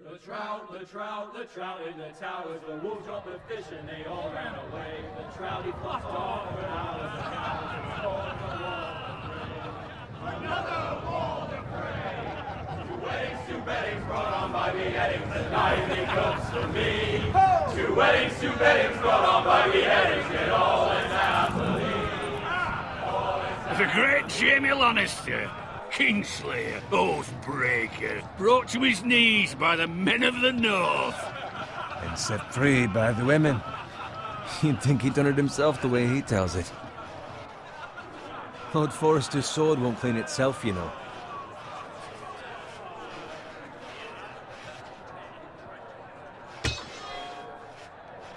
The trout in the towers, the wolves dropped the fish and they all ran away. The trout he fluffed off for hours and hours and stormed the wall. Another wall to pray. Two weddings brought on by beheadings, the night they cooks for me. Two weddings brought on by beheadings, yet all is happily. The great Jamie Lannister, Kingslayer, Oathbreaker, brought to his knees by the men of the North. And set free by the women. You'd think he'd done it himself the way he tells it. Lord Forrester's sword won't clean itself, you know.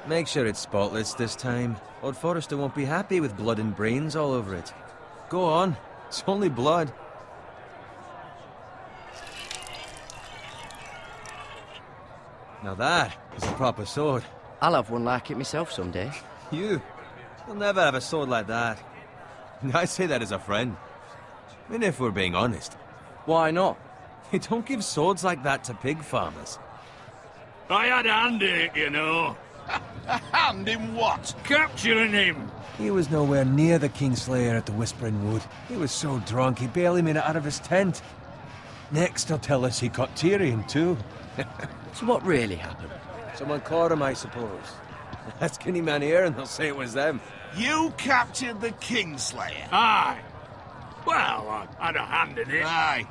Make sure it's spotless this time. Lord Forrester won't be happy with blood and brains all over it. Go on. It's only blood. Now that is a proper sword. I'll have one like it myself someday. You'll never have a sword like that. I say that as a friend. I mean, if we're being honest. Why not? You don't give swords like that to pig farmers. I had a hand in it, you know. A hand in what? Capturing him. He was nowhere near the Kingslayer at the Whispering Wood. He was so drunk he barely made it out of his tent. Next he'll tell us he caught Tyrion too. So what really happened? Someone caught him, I suppose. Ask any man here and they'll say it was them. You captured the Kingslayer? Aye. Well, I had a hand in it. Aye.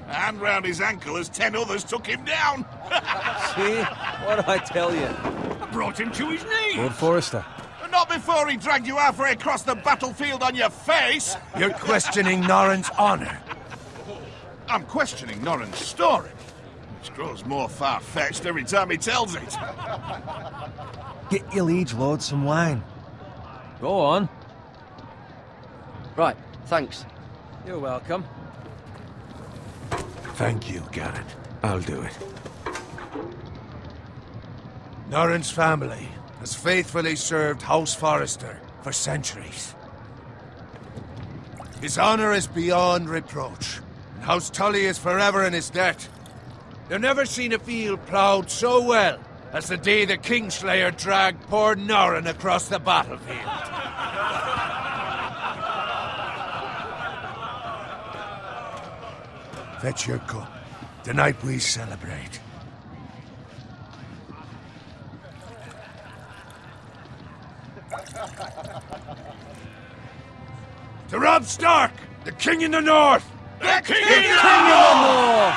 A hand round his ankle as 10 others took him down. See? What do I tell you? I brought him to his knees. Lord Forrester. Not before he dragged you halfway across the battlefield on your face. You're questioning Norrin's honor. I'm questioning Norrin's story, which grows more far-fetched every time he tells it. Get your liege lord some wine. Go on. Right, thanks. You're welcome. Thank you, Garrett. I'll do it. Norrin's family has faithfully served House Forrester for centuries. His honor is beyond reproach, and House Tully is forever in his debt. They've never seen a field ploughed so well as the day the Kingslayer dragged poor Norrin across the battlefield. Fetch your cup. Tonight we celebrate. To Robb Stark, the King in the North! The King in the North!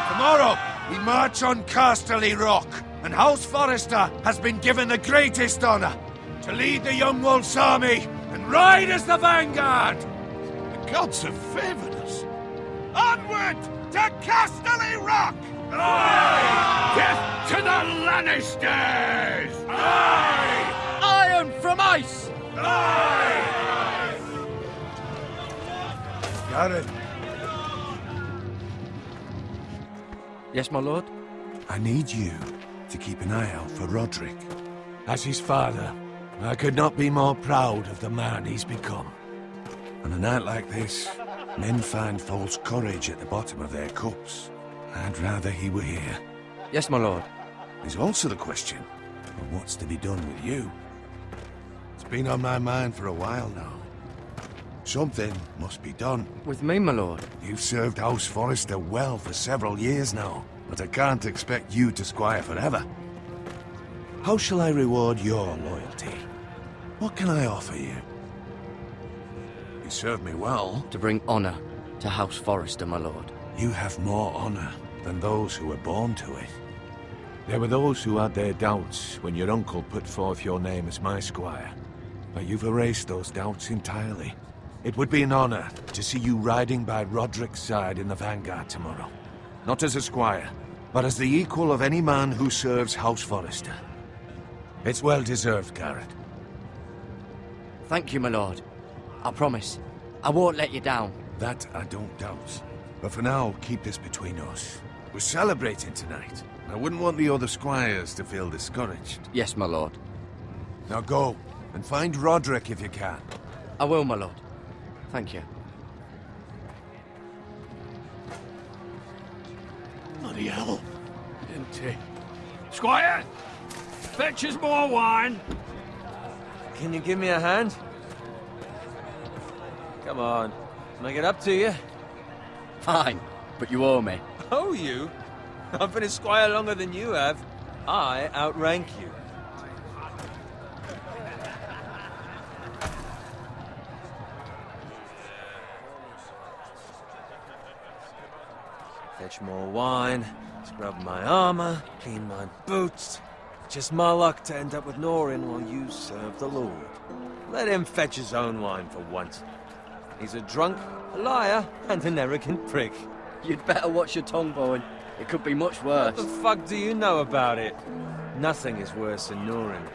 Tomorrow, we march on Casterly Rock, and House Forrester has been given the greatest honor to lead the Young Wolf's army and ride as the vanguard! The gods have favored us. Onward to Casterly Rock! Aye! Death to the Lannisters! Aye! Iron from ice! Aye! Garrett, Yes, my lord? I need you to keep an eye out for Roderick. As his father, I could not be more proud of the man he's become. On a night like this, men find false courage at the bottom of their cups. I'd rather he were here. Yes, my lord. There's also the question of what's to be done with you. It's been on my mind for a while now. Something must be done. With me, my lord? You've served House Forrester well for several years now, but I can't expect you to squire forever. How shall I reward your loyalty? What can I offer you? You served me well. To bring honor to House Forrester, my lord. You have more honor than those who were born to it. There were those who had their doubts when your uncle put forth your name as my squire, but you've erased those doubts entirely. It would be an honor to see you riding by Roderick's side in the vanguard tomorrow. Not as a squire, but as the equal of any man who serves House Forrester. It's well deserved, Garrett. Thank you, my lord. I promise. I won't let you down. That I don't doubt. But for now, keep this between us. We're celebrating tonight. I wouldn't want the other squires to feel discouraged. Yes, my lord. Now go, and find Roderick if you can. I will, my lord. Thank you. Bloody hell. empty. Squire, fetch us more wine. Can you give me a hand? Come on. Make it up to you. Fine, but you owe me. Oh, you? I've been a squire longer than you have. I outrank you. Fetch more wine, scrub my armor, clean my boots. Just my luck to end up with Norin while you serve the Lord. Let him fetch his own wine for once. He's a drunk, a liar, and an arrogant prick. You'd better watch your tongue, Bowen. It could be much worse. What the fuck do you know about it? Nothing is worse than Norin.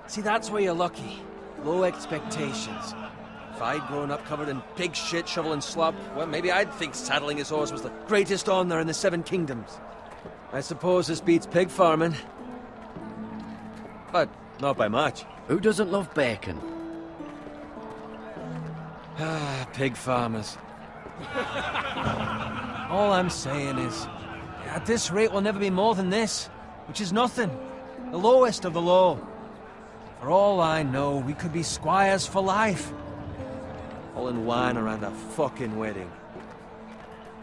See, that's where you're lucky. Low expectations. If I'd grown up covered in pig shit, shovel and slop, well, maybe I'd think saddling his horse was the greatest honor in the Seven Kingdoms. I suppose this beats pig farming. But not by much. Who doesn't love bacon? Ah, pig farmers. All I'm saying is, at this rate we'll never be more than this, which is nothing. The lowest of the low. For all I know, we could be squires for life. All in wine around a fucking wedding.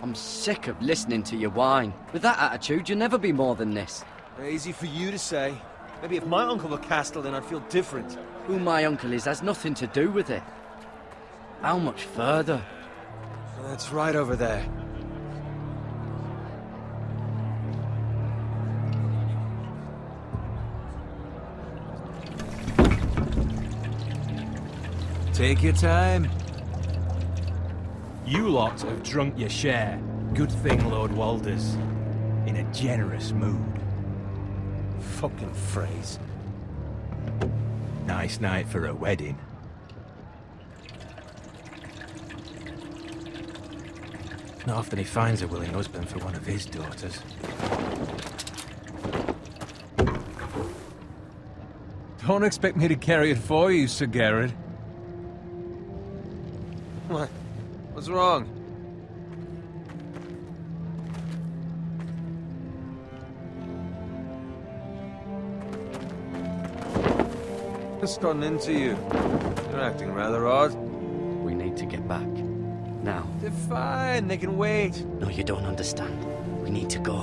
I'm sick of listening to your whine. With that attitude, you'll never be more than this. Easy for you to say. Maybe if my uncle were Castellan, I'd feel different. Who my uncle is has nothing to do with it. How much further? That's right over there. Take your time. You lot have drunk your share. Good thing Lord Walder's in a generous mood. Fucking phrase. Nice night for a wedding. Not often he finds a willing husband for one of his daughters. Don't expect me to carry it for you, Sir Garrett. What? What's wrong? Just gotten into you. You're acting rather odd. We need to get back. Now. They're fine, they can wait. No, you don't understand. We need to go.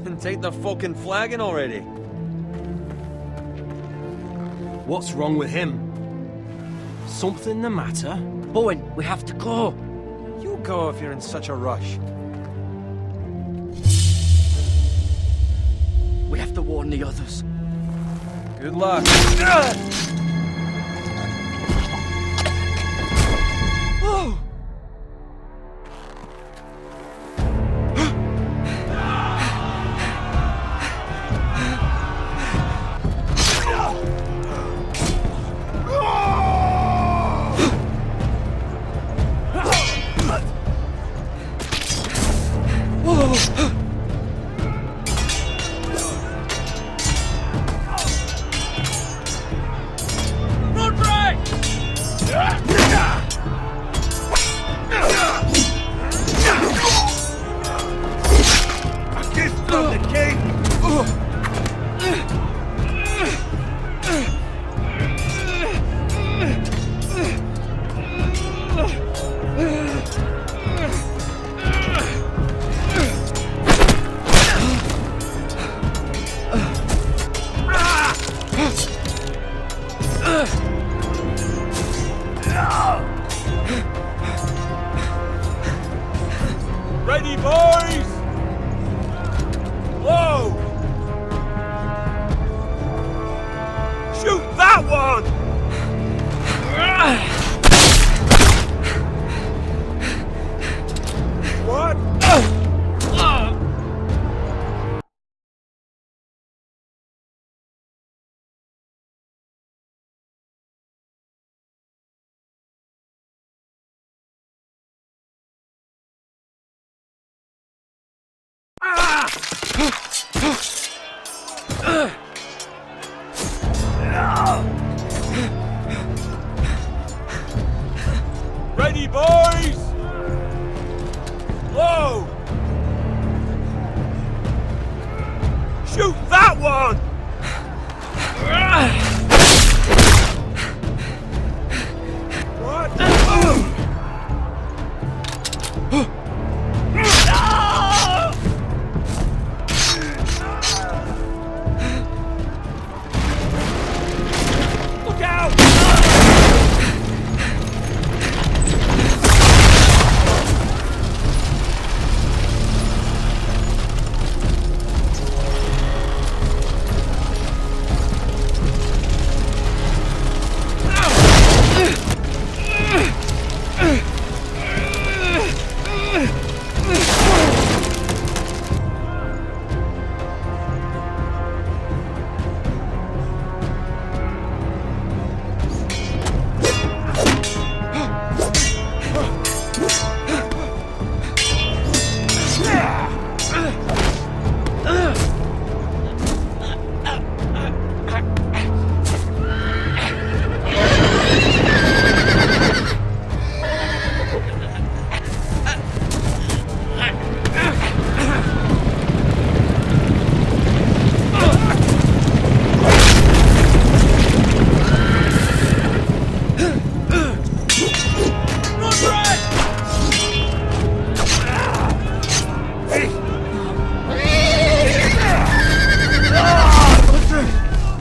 And take the fucking flagon already. What's wrong with him? Something the matter? Bowen, we have to go. You go if you're in such a rush. We have to warn the others. Good luck. Oh! Ready, boys! Whoa! Shoot that one! What? Shoot that one! What? Look out!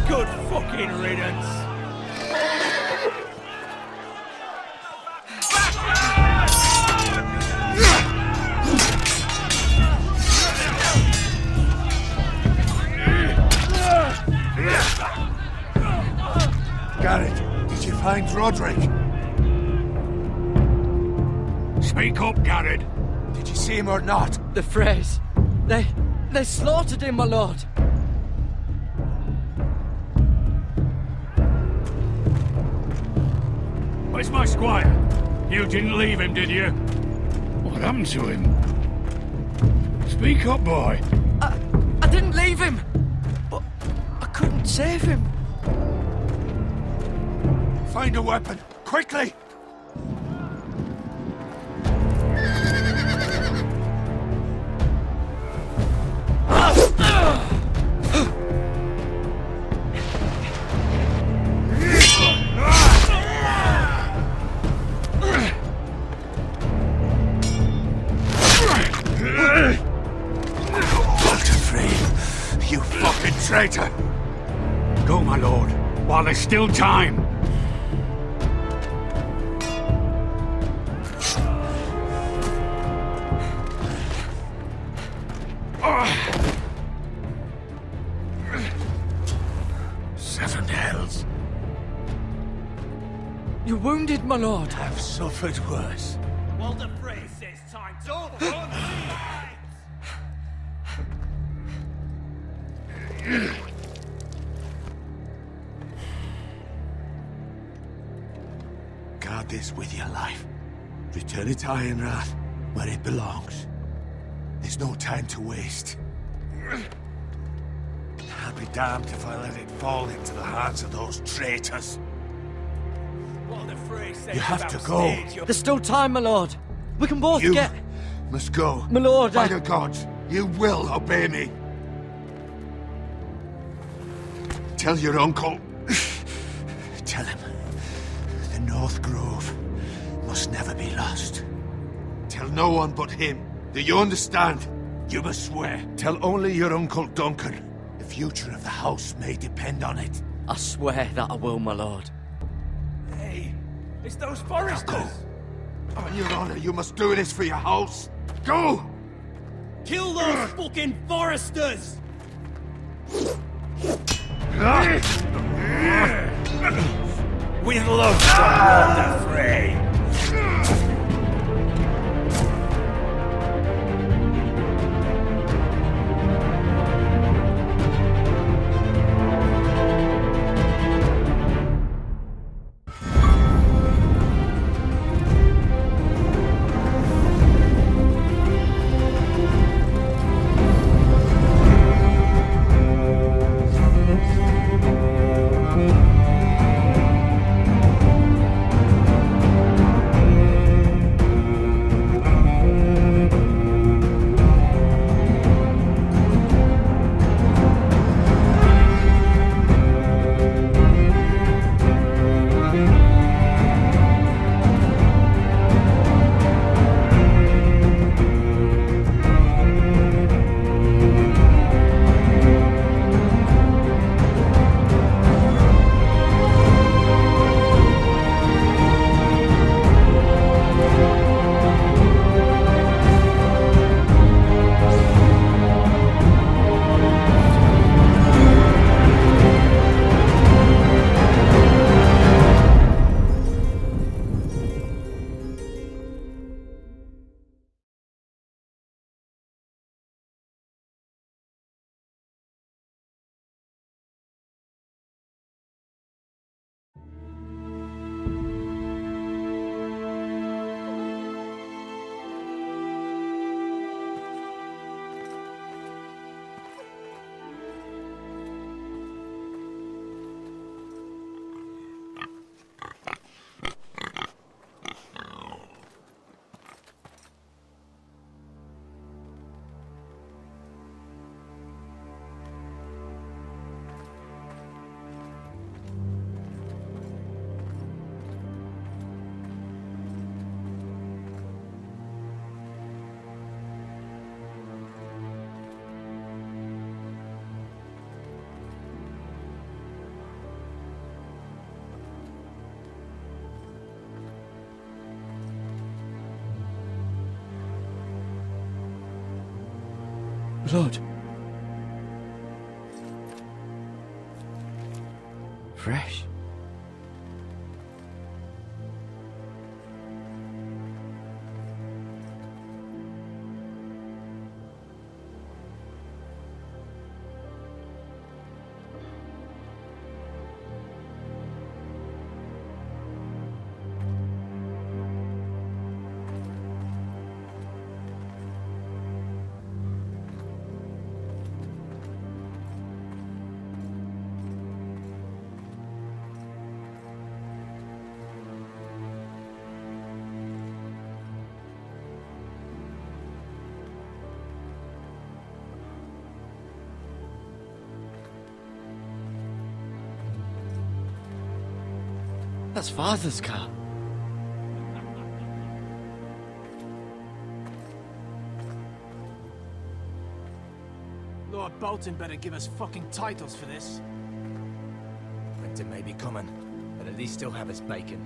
Good fucking riddance. Garrett, did you find Roderick? Speak up, Garrett. Did you see him or not? The Freys. They slaughtered him, my lord. Where's my squire? You didn't leave him, did you? What happened to him? Speak up, boy. I didn't leave him, but I couldn't save him. Find a weapon, quickly! You fucking traitor! Go, my lord, while there's still time. Seven hells. You're wounded, my lord. I've suffered worse. Well, the phrase says time to run. Guard this with your life. Return it to Ironrath, where it belongs. There's no time to waste. I'll be damned if I let it fall into the hands of those traitors. Well, the phrase says You have to about go. stage, you're- There's still time, my lord. We can both You get... must go. My lord, By the gods, you will obey me. Tell your uncle. Tell him. The North Grove must never be lost. Tell no one but him. Do you understand? You must swear. Tell only your Uncle Duncan. The future of the house may depend on it. I swear that I will, my lord. Hey, it's those Now foresters. go. On your honor, you must do this for your house. Go! Kill those fucking foresters. With love from Lord the Frey. Blood. Fresh. That's Father's car. Lord Bolton better give us fucking titles for this. Winter may be coming, but at least he'll have his bacon.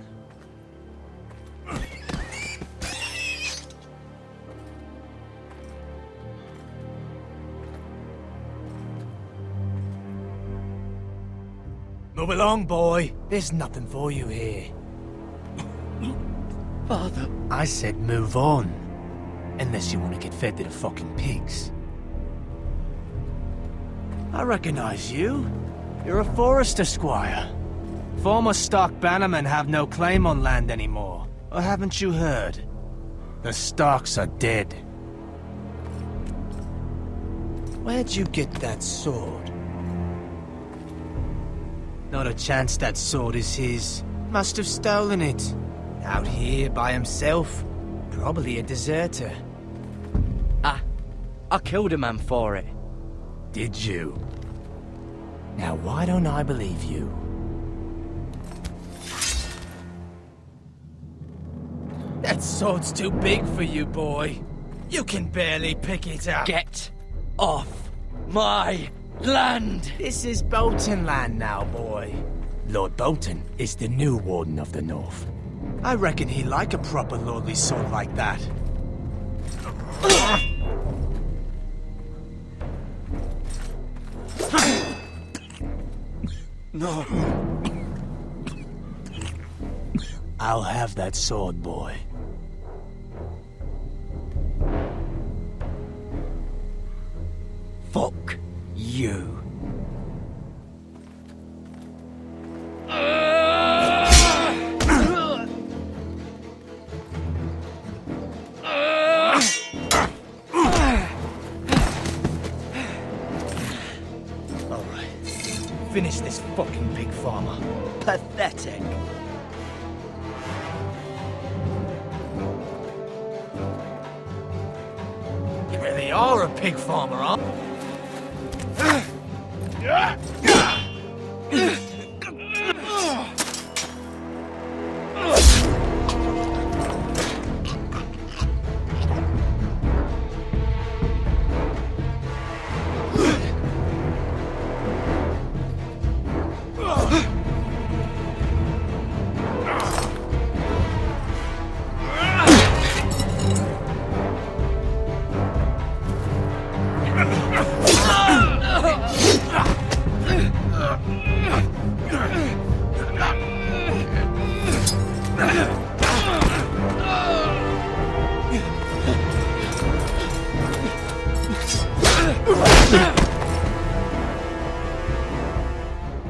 Move along, boy. There's nothing for you here. Father. I said move on. Unless you want to get fed to the fucking pigs. I recognize you. You're a Forester squire. Former stock bannermen have no claim on land anymore. Or haven't you heard? The Starks are dead. Where'd you get that sword? Not a chance that sword is his. Must have stolen it. Out here by himself. Probably a deserter. I killed a man for it. Did you? Now why don't I believe you? That sword's too big for you, boy. You can barely pick it up. Get off my land! This is Bolton land now, boy. Lord Bolton is the new Warden of the North. I reckon he'd like a proper lordly sword like that. No. I'll have that sword, boy. Fuck you. Finish this fucking pig farmer. Pathetic. You really are a pig farmer, huh?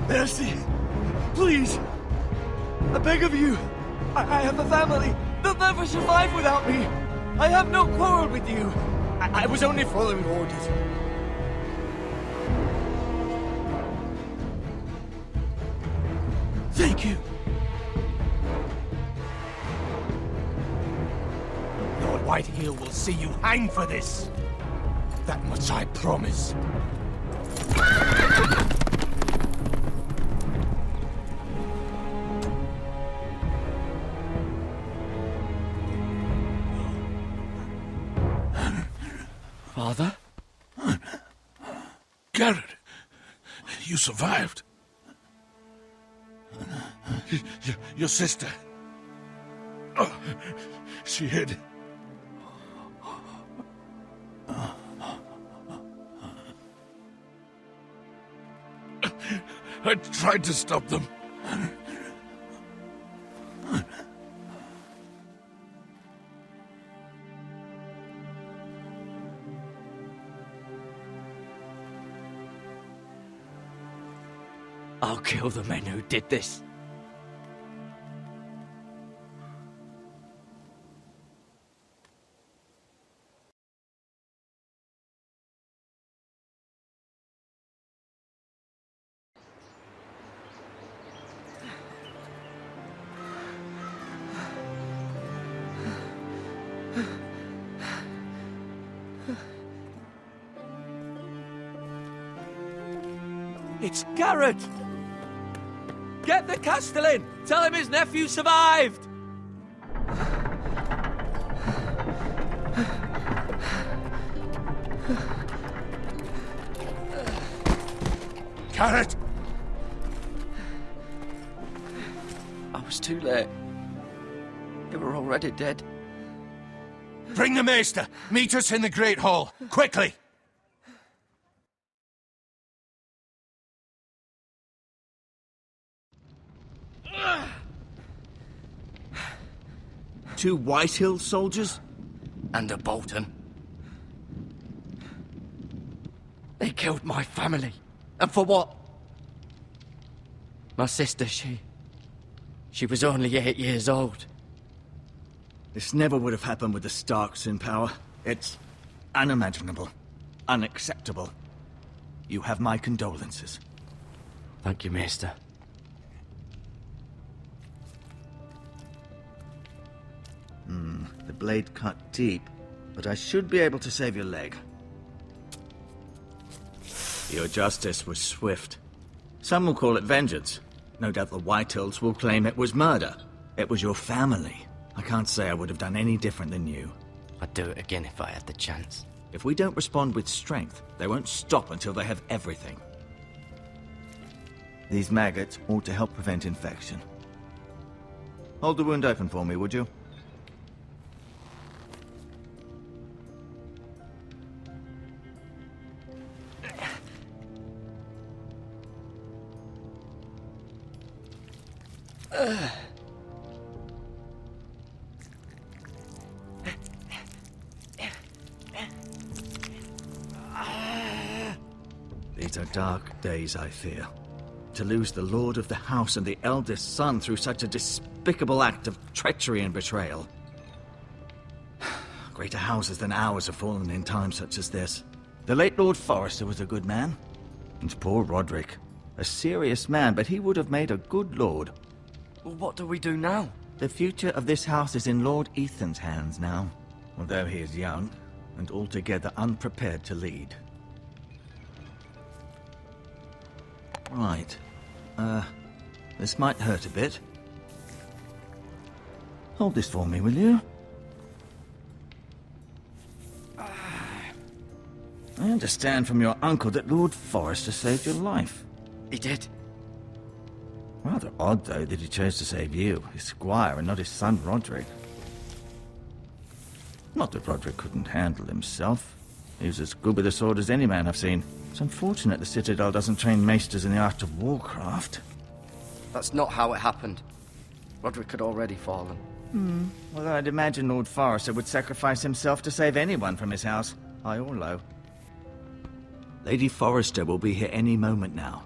Mercy! Please! I beg of you! I have a family! They'll never survive without me! I have no quarrel with you! I was only following orders. Thank you! Lord Whitehill will see you hang for this. That much I promise. Father? Garrett, you survived. Your sister. Oh, she hid. I tried to stop them. I'll kill the men who did this. It's Garrett! Get the Castellan! Tell him his nephew survived! Garrett! I was too late. They were already dead. Bring the Maester! Meet us in the Great Hall! Quickly! Two Whitehill soldiers? And a Bolton. They killed my family. And for what? My sister, she was only 8 years old. This never would have happened with the Starks in power. It's unimaginable. Unacceptable. You have my condolences. Thank you, Maester. The blade cut deep, but I should be able to save your leg. Your justice was swift. Some will call it vengeance. No doubt the Whitehills will claim it was murder. It was your family. I can't say I would have done any different than you. I'd do it again if I had the chance. If we don't respond with strength, they won't stop until they have everything. These maggots ought to help prevent infection. Hold the wound open for me, would you? These are dark days, I fear. To lose the lord of the house and the eldest son through such a despicable act of treachery and betrayal. Greater houses than ours have fallen in times such as this. The late Lord Forrester was a good man. And poor Roderick. A serious man, but he would have made a good lord. Well, what do we do now? The future of this house is in Lord Ethan's hands now. Although he is young, and altogether unprepared to lead. Right. This might hurt a bit. Hold this for me, will you? I understand from your uncle that Lord Forrester saved your life. He did. Rather odd, though, that he chose to save you, his squire, and not his son Roderick. Not that Roderick couldn't handle himself. He was as good with a sword as any man I've seen. It's unfortunate the Citadel doesn't train maesters in the art of warcraft. That's not how it happened. Roderick had already fallen. Well, I'd imagine Lord Forrester would sacrifice himself to save anyone from his house, high or low. Lady Forrester will be here any moment now.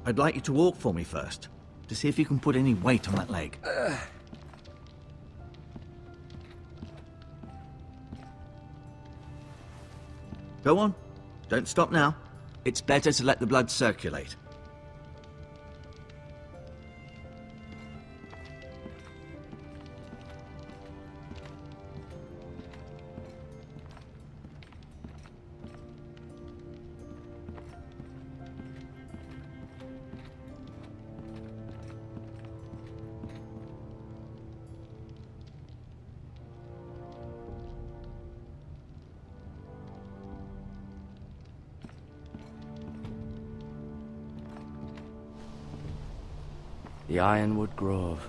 I'd like you to walk for me first, to see if you can put any weight on that leg. Go on. Don't stop now. It's better to let the blood circulate. The Ironwood Grove.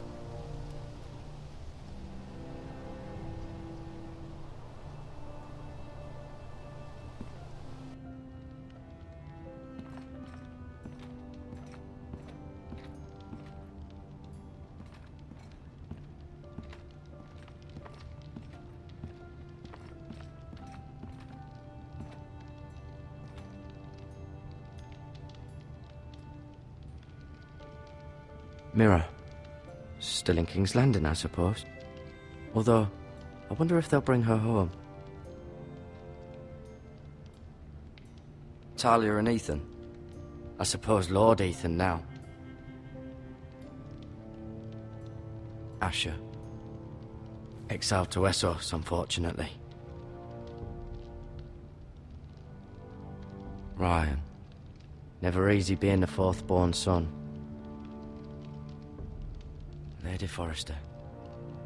Mirror. Still in King's Landing, I suppose. Although, I wonder if they'll bring her home. Talia and Ethan. I suppose Lord Ethan now. Asher. Exiled to Essos, unfortunately. Ryan. Never easy being the fourth-born son. Lady Forrester.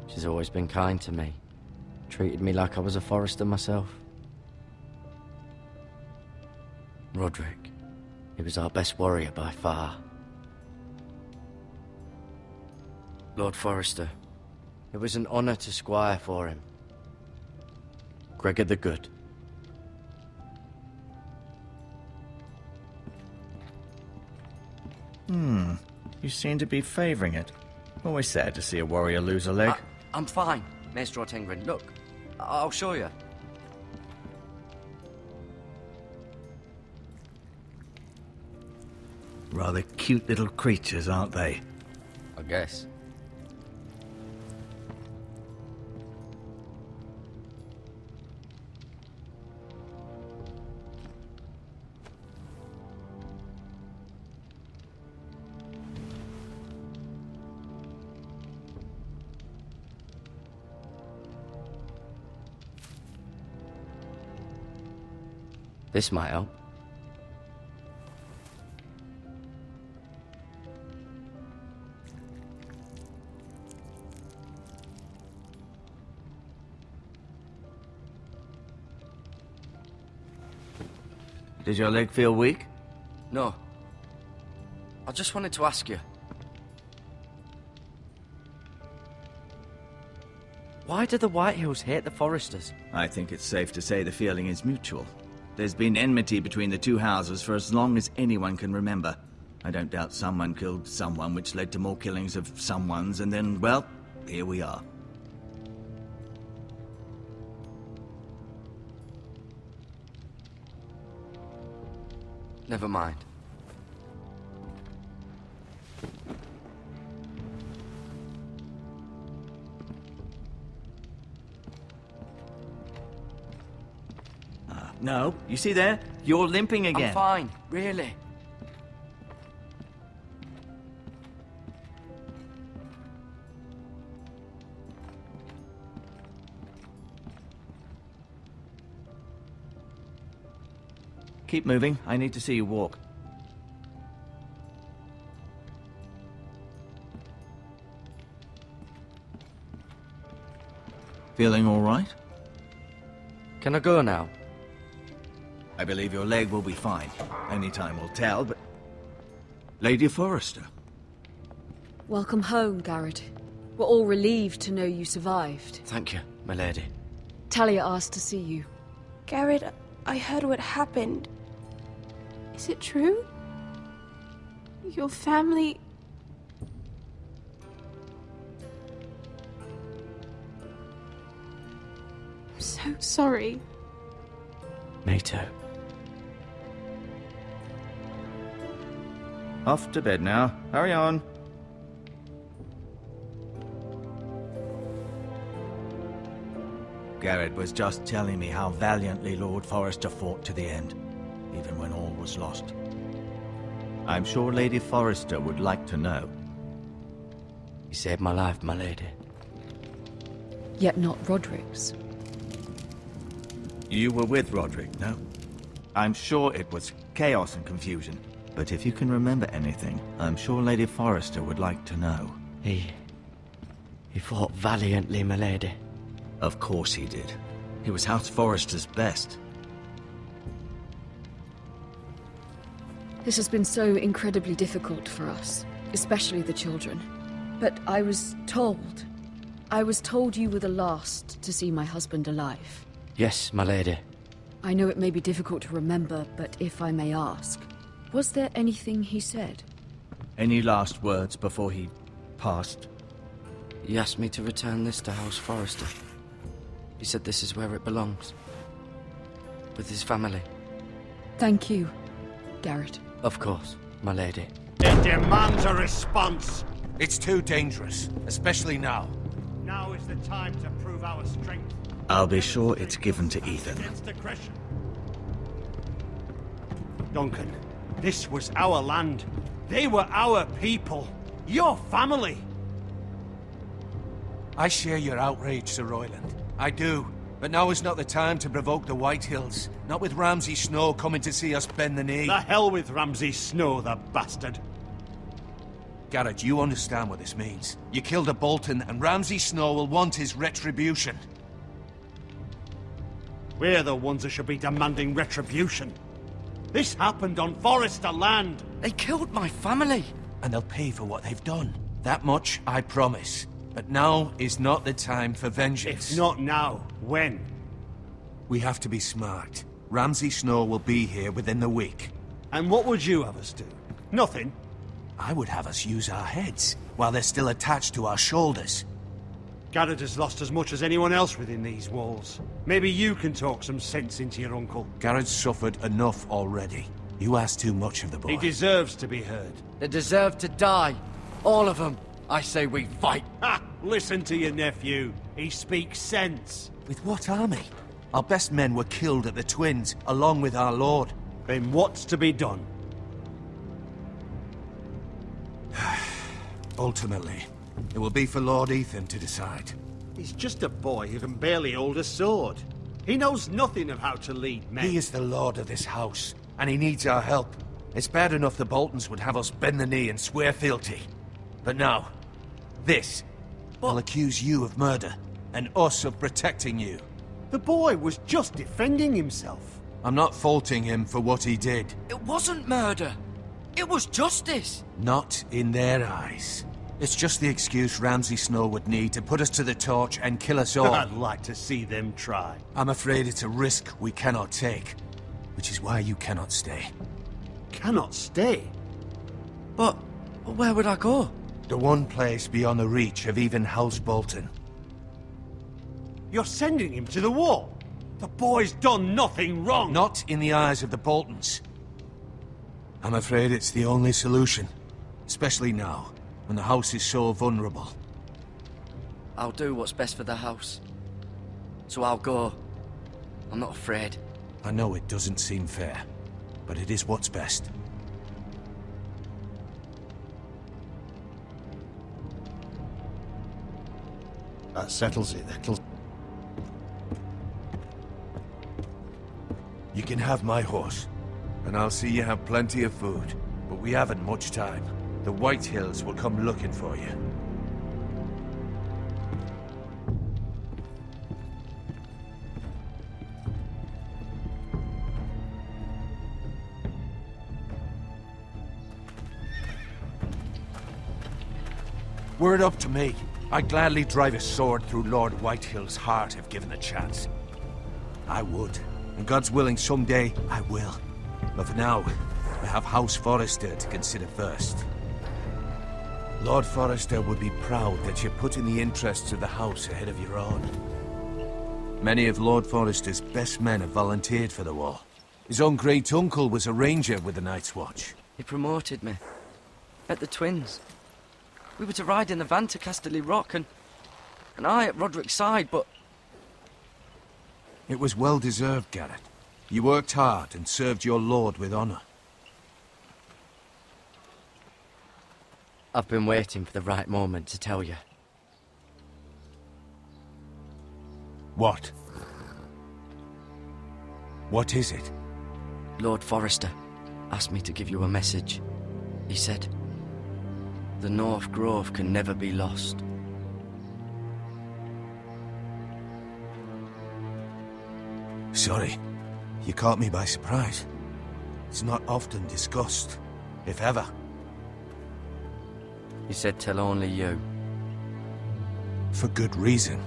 She's always been kind to me. Treated me like I was a Forrester myself. Roderick. He was our best warrior by far. Lord Forrester. It was an honor to squire for him. Gregor the Good. You seem to be favouring it. Always sad to see a warrior lose a leg. I'm fine, Maestro Tengrin. Look, I'll show you. Rather cute little creatures, aren't they? I guess. This might help. Does your leg feel weak? No. I just wanted to ask you. Why do the Whitehills hate the Forresters? I think it's safe to say the feeling is mutual. There's been enmity between the two houses for as long as anyone can remember. I don't doubt someone killed someone, which led to more killings of someones, and then, well, here we are. Never mind. No, you see there? You're limping again. I'm fine, really. Keep moving. I need to see you walk. Feeling all right? Can I go now? I believe your leg will be fine. Only time will tell, but... Lady Forrester. Welcome home, Garrett. We're all relieved to know you survived. Thank you, my lady. Talia asked to see you. Garrett, I heard what happened. Is it true? Your family... I'm so sorry. Me too. Off to bed now. Hurry on. Garrett was just telling me how valiantly Lord Forrester fought to the end, even when all was lost. I'm sure Lady Forrester would like to know. You saved my life, my lady. Yet not Roderick's. You were with Roderick, no? I'm sure it was chaos and confusion. But if you can remember anything, I'm sure Lady Forrester would like to know. He fought valiantly, my lady. Of course he did. He was House Forrester's best. This has been so incredibly difficult for us, especially the children. But I was told you were the last to see my husband alive. Yes, my lady. I know it may be difficult to remember, but if I may ask, was there anything he said? Any last words before he passed? He asked me to return this to House Forrester. He said this is where it belongs. With his family. Thank you, Garrett. Of course, my lady. It demands a response. It's too dangerous, especially now. Now is the time to prove our strength. I'll be sure it's given to Ethan. Against aggression. Duncan, this was our land. They were our people. Your family. I share your outrage, Sir Royland. I do. But now is not the time to provoke the White Hills. Not with Ramsay Snow coming to see us bend the knee. The hell with Ramsay Snow, the bastard. Garrett, you understand what this means. You killed a Bolton, and Ramsay Snow will want his retribution. We're the ones that should be demanding retribution. This happened on Forrester land. They killed my family. And they'll pay for what they've done. That much, I promise. But now is not the time for vengeance. If not now, when? We have to be smart. Ramsay Snow will be here within the week. And what would you have us do? Nothing? I would have us use our heads, while they're still attached to our shoulders. Garrett has lost as much as anyone else within these walls. Maybe you can talk some sense into your uncle. Garrett's suffered enough already. You ask too much of the boy. He deserves to be heard. They deserve to die. All of them. I say we fight. Ha! Listen to your nephew. He speaks sense. With what army? Our best men were killed at the Twins, along with our lord. Then what's to be done? Ultimately, it will be for Lord Ethan to decide. He's just a boy who can barely hold a sword. He knows nothing of how to lead men. He is the lord of this house, and he needs our help. It's bad enough the Boltons would have us bend the knee and swear fealty. But now, this will accuse you of murder, and us of protecting you. The boy was just defending himself. I'm not faulting him for what he did. It wasn't murder. It was justice. Not in their eyes. It's just the excuse Ramsay Snow would need to put us to the torch and kill us all. I'd like to see them try. I'm afraid it's a risk we cannot take, which is why you cannot stay. Cannot stay? But where would I go? The one place beyond the reach of even House Bolton. You're sending him to the war? The boy's done nothing wrong! Not in the eyes of the Boltons. I'm afraid it's the only solution. Especially now, when the house is so vulnerable. I'll do what's best for the house. So I'll go. I'm not afraid. I know it doesn't seem fair, but it is what's best. That settles it. You can have my horse, and I'll see you have plenty of food. But we haven't much time. The White Hills will come looking for you. Were it up to me, I'd gladly drive a sword through Lord Whitehill's heart if given the chance. I would. And God's willing, someday I will. But for now, I have House Forrester to consider first. Lord Forrester would be proud that you're putting the interests of the house ahead of your own. Many of Lord Forrester's best men have volunteered for the war. His own great-uncle was a ranger with the Night's Watch. He promoted me. At the Twins. We were to ride in the van to Casterly Rock, and I at Roderick's side, but... It was well-deserved, Garrett. You worked hard and served your lord with honor. I've been waiting for the right moment to tell you. What? What is it? Lord Forrester asked me to give you a message. He said, the North Grove can never be lost. Sorry. You caught me by surprise. It's not often discussed, if ever. He said tell only you. For good reason.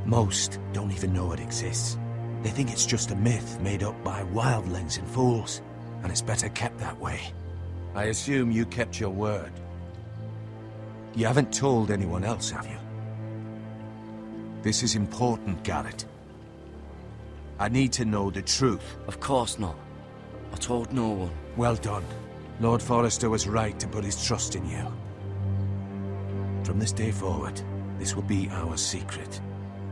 Most don't even know it exists. They think it's just a myth made up by wildlings and fools, and it's better kept that way. I assume you kept your word. You haven't told anyone else, have you? This is important, Garrett. I need to know the truth. Of course not. I told no one. Well done. Lord Forrester was right to put his trust in you. From this day forward, this will be our secret.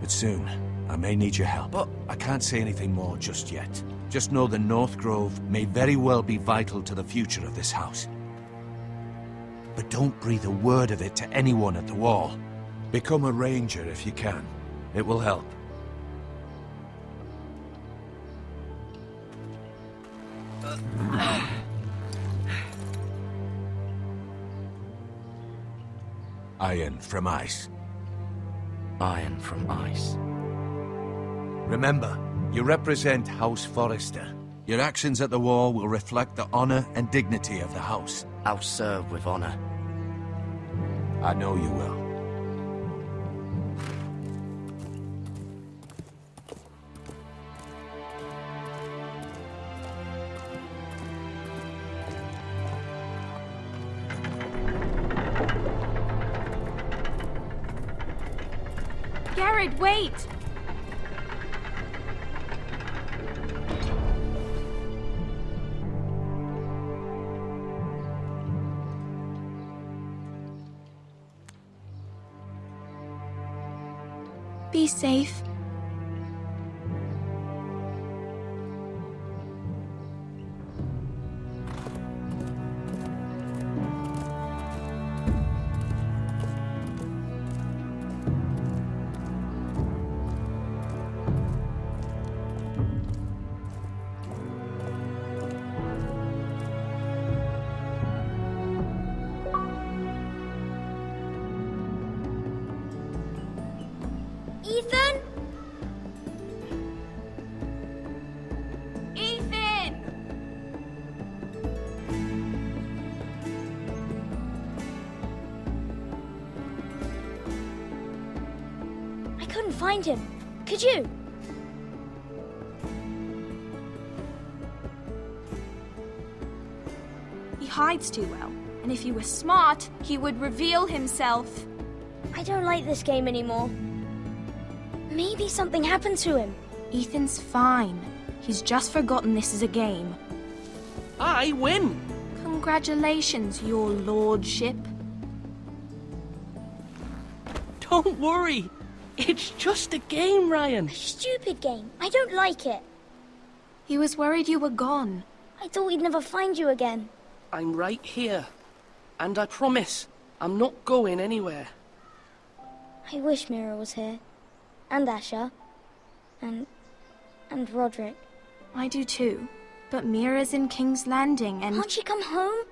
But soon, I may need your help. But I can't say anything more just yet. Just know the North Grove may very well be vital to the future of this house. But don't breathe a word of it to anyone at the wall. Become a ranger if you can. It will help. Iron from ice. Iron from ice. Remember, you represent House Forrester. Your actions at the wall will reflect the honor and dignity of the house. I'll serve with honor. I know you will. Garrett, wait! Be safe. Ethan? Ethan! I couldn't find him. Could you? He hides too well, and if he were smart, he would reveal himself. I don't like this game anymore. Maybe something happened to him. Ethan's fine. He's just forgotten this is a game. I win! Congratulations, your lordship. Don't worry. It's just a game, Ryan. A stupid game. I don't like it. He was worried you were gone. I thought we'd never find you again. I'm right here. And I promise, I'm not going anywhere. I wish Mira was here. And Asher. And Roderick. I do too. But Mira's in King's Landing and... Can't she come home?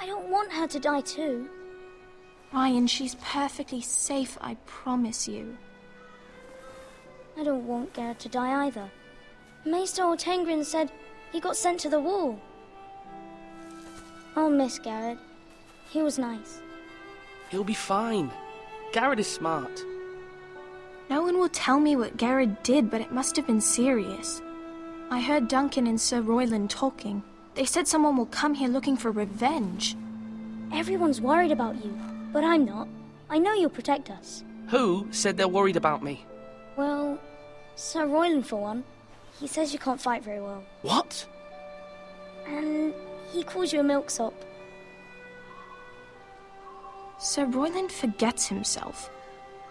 I don't want her to die too. Ryan, she's perfectly safe, I promise you. I don't want Garrett to die either. Maester Ortengrin said he got sent to the wall. I'll miss Garrett. He was nice. He'll be fine. Garrett is smart. No one will tell me what Garrett did, but it must have been serious. I heard Duncan and Sir Royland talking. They said someone will come here looking for revenge. Everyone's worried about you, but I'm not. I know you'll protect us. Who said they're worried about me? Well, Sir Royland for one. He says you can't fight very well. What? And he calls you a milksop. Sir Royland forgets himself.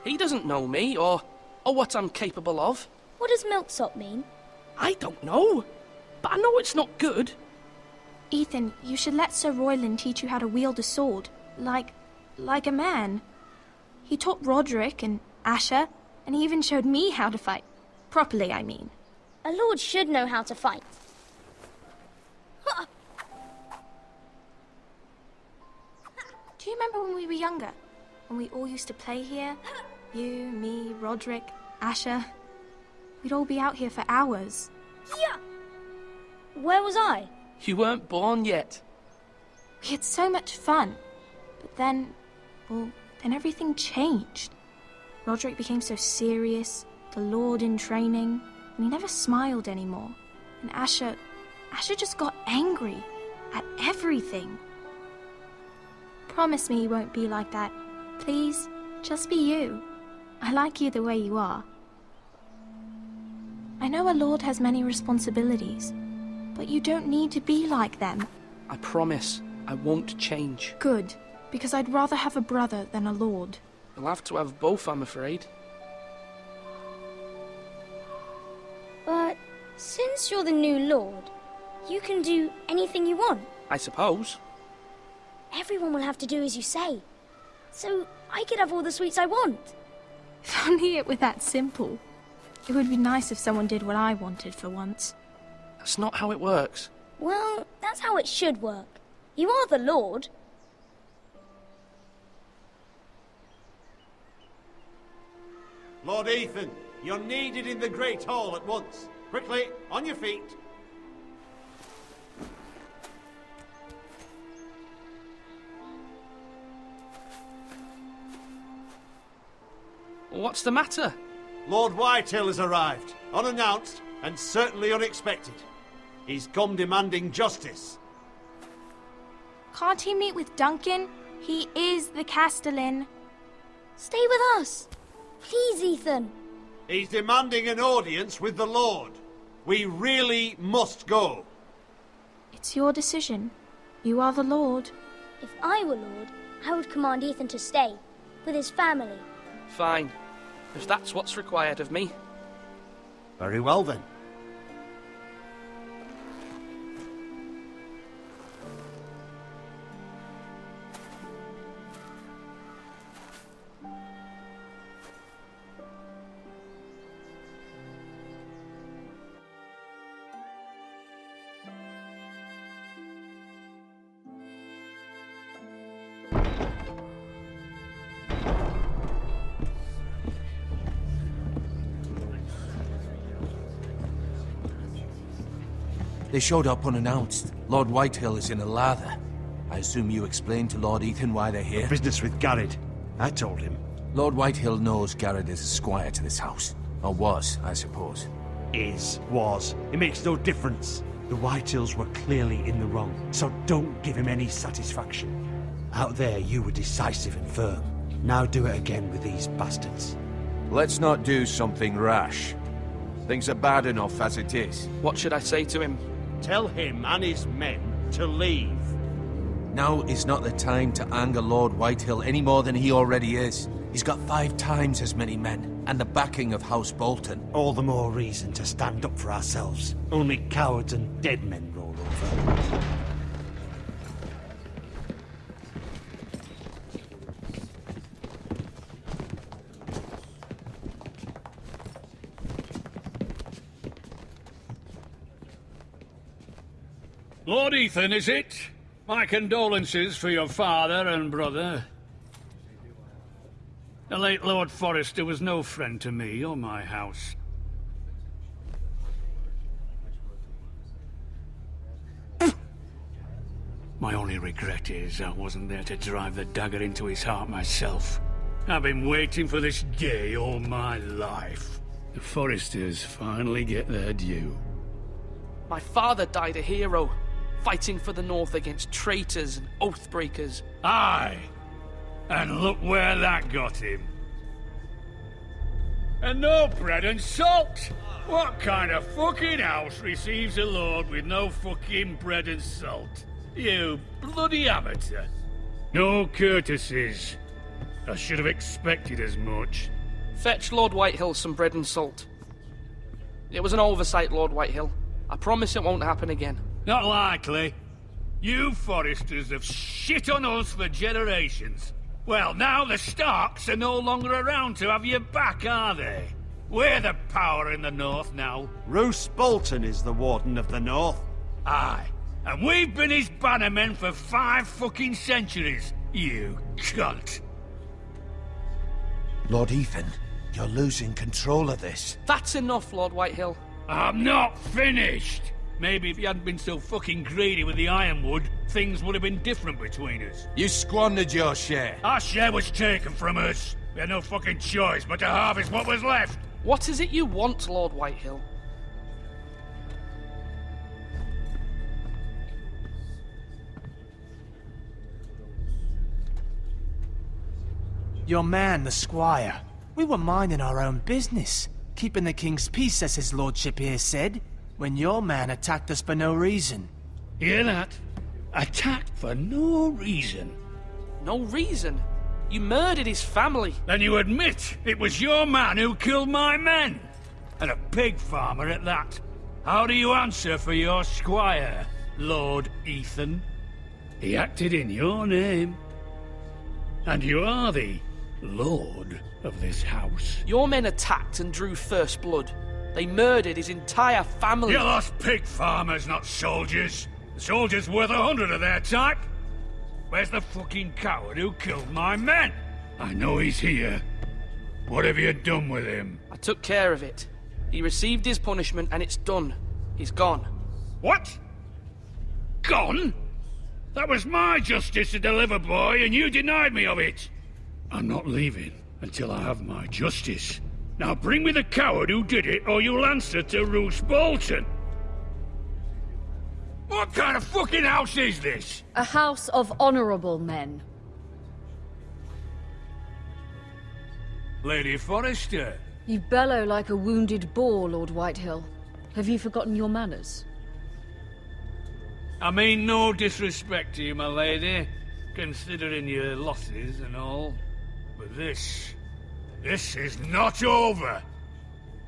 He doesn't know me, or what I'm capable of. What does milksop mean? I don't know, but I know it's not good. Ethan, you should let Sir Royland teach you how to wield a sword, like a man. He taught Roderick and Asher, and he even showed me how to fight. Properly, I mean. A lord should know how to fight. Do you remember when we were younger? When we all used to play here? You, me, Roderick, Asher. We'd all be out here for hours. Yeah! Where was I? You weren't born yet. We had so much fun. But then everything changed. Roderick became so serious, the Lord in training, and he never smiled anymore. And Asher just got angry at everything. Promise me you won't be like that. Please, just be you. I like you the way you are. I know a lord has many responsibilities, but you don't need to be like them. I promise I won't change. Good. Because I'd rather have a brother than a lord. You'll have to have both, I'm afraid. But since you're the new lord, you can do anything you want. I suppose. Everyone will have to do as you say. So I could have all the sweets I want. If only it were that simple. It would be nice if someone did what I wanted for once. That's not how it works. Well, that's how it should work. You are the lord. Lord Ethan, you're needed in the Great Hall at once. Quickly, on your feet. What's the matter? Lord Whitehill has arrived, unannounced and certainly unexpected. He's come demanding justice. Can't he meet with Duncan? He is the Castellan. Stay with us. Please, Ethan. He's demanding an audience with the Lord. We really must go. It's your decision. You are the lord. If I were lord, I would command Ethan to stay, with his family. Fine. If that's what's required of me. Very well then. They showed up unannounced. Lord Whitehill is in a lather. I assume you explained to Lord Ethan why they're here? Business with Garrett. I told him. Lord Whitehill knows Garrett is a squire to this house. Or was, I suppose. Was. It makes no difference. The Whitehills were clearly in the wrong, so don't give him any satisfaction. Out there, you were decisive and firm. Now do it again with these bastards. Let's not do something rash. Things are bad enough as it is. What should I say to him? Tell him and his men to leave. Now is not the time to anger Lord Whitehill any more than he already is. He's got 5 times as many men, and the backing of House Bolton. All the more reason to stand up for ourselves. Only cowards and dead men roll over. Lord Ethan, is it? My condolences for your father and brother. The late Lord Forrester was no friend to me or my house. My only regret is I wasn't there to drive the dagger into his heart myself. I've been waiting for this day all my life. The Forresters finally get their due. My father died a hero, fighting for the North against traitors and oath-breakers. Aye! And look where that got him. And no bread and salt! What kind of fucking house receives a lord with no fucking bread and salt? You bloody amateur. No courtesies. I should have expected as much. Fetch Lord Whitehill some bread and salt. It was an oversight, Lord Whitehill. I promise it won't happen again. Not likely. You Forresters have shit on us for generations. Well, now the Starks are no longer around to have your back, are they? We're the power in the North now. Roose Bolton is the Warden of the North. Aye. And we've been his bannermen for 5 fucking centuries, you cunt. Lord Ethan, you're losing control of this. That's enough, Lord Whitehill. I'm not finished! Maybe if you hadn't been so fucking greedy with the ironwood, things would have been different between us. You squandered your share. Our share was taken from us. We had no fucking choice but to harvest what was left. What is it you want, Lord Whitehill? Your man, the squire. We were minding our own business, keeping the king's peace, as his lordship here said, when your man attacked us for no reason. Hear that? Attacked for no reason. No reason. You murdered his family. Then you admit it was your man who killed my men? And a pig farmer at that. How do you answer for your squire, Lord Ethan? He acted in your name. And you are the lord of this house. Your men attacked and drew first blood. They murdered his entire family. You lost pig farmers, not soldiers. The soldiers worth 100 of their type. Where's the fucking coward who killed my men? I know he's here. What have you done with him? I took care of it. He received his punishment and it's done. He's gone. What? Gone? That was my justice to deliver, boy, and you denied me of it. I'm not leaving until I have my justice. Now bring me the coward who did it, or you'll answer to Roose Bolton. What kind of fucking house is this? A house of honorable men. Lady Forrester. You bellow like a wounded boar, Lord Whitehill. Have you forgotten your manners? I mean no disrespect to you, my lady, considering your losses and all. But this is not over.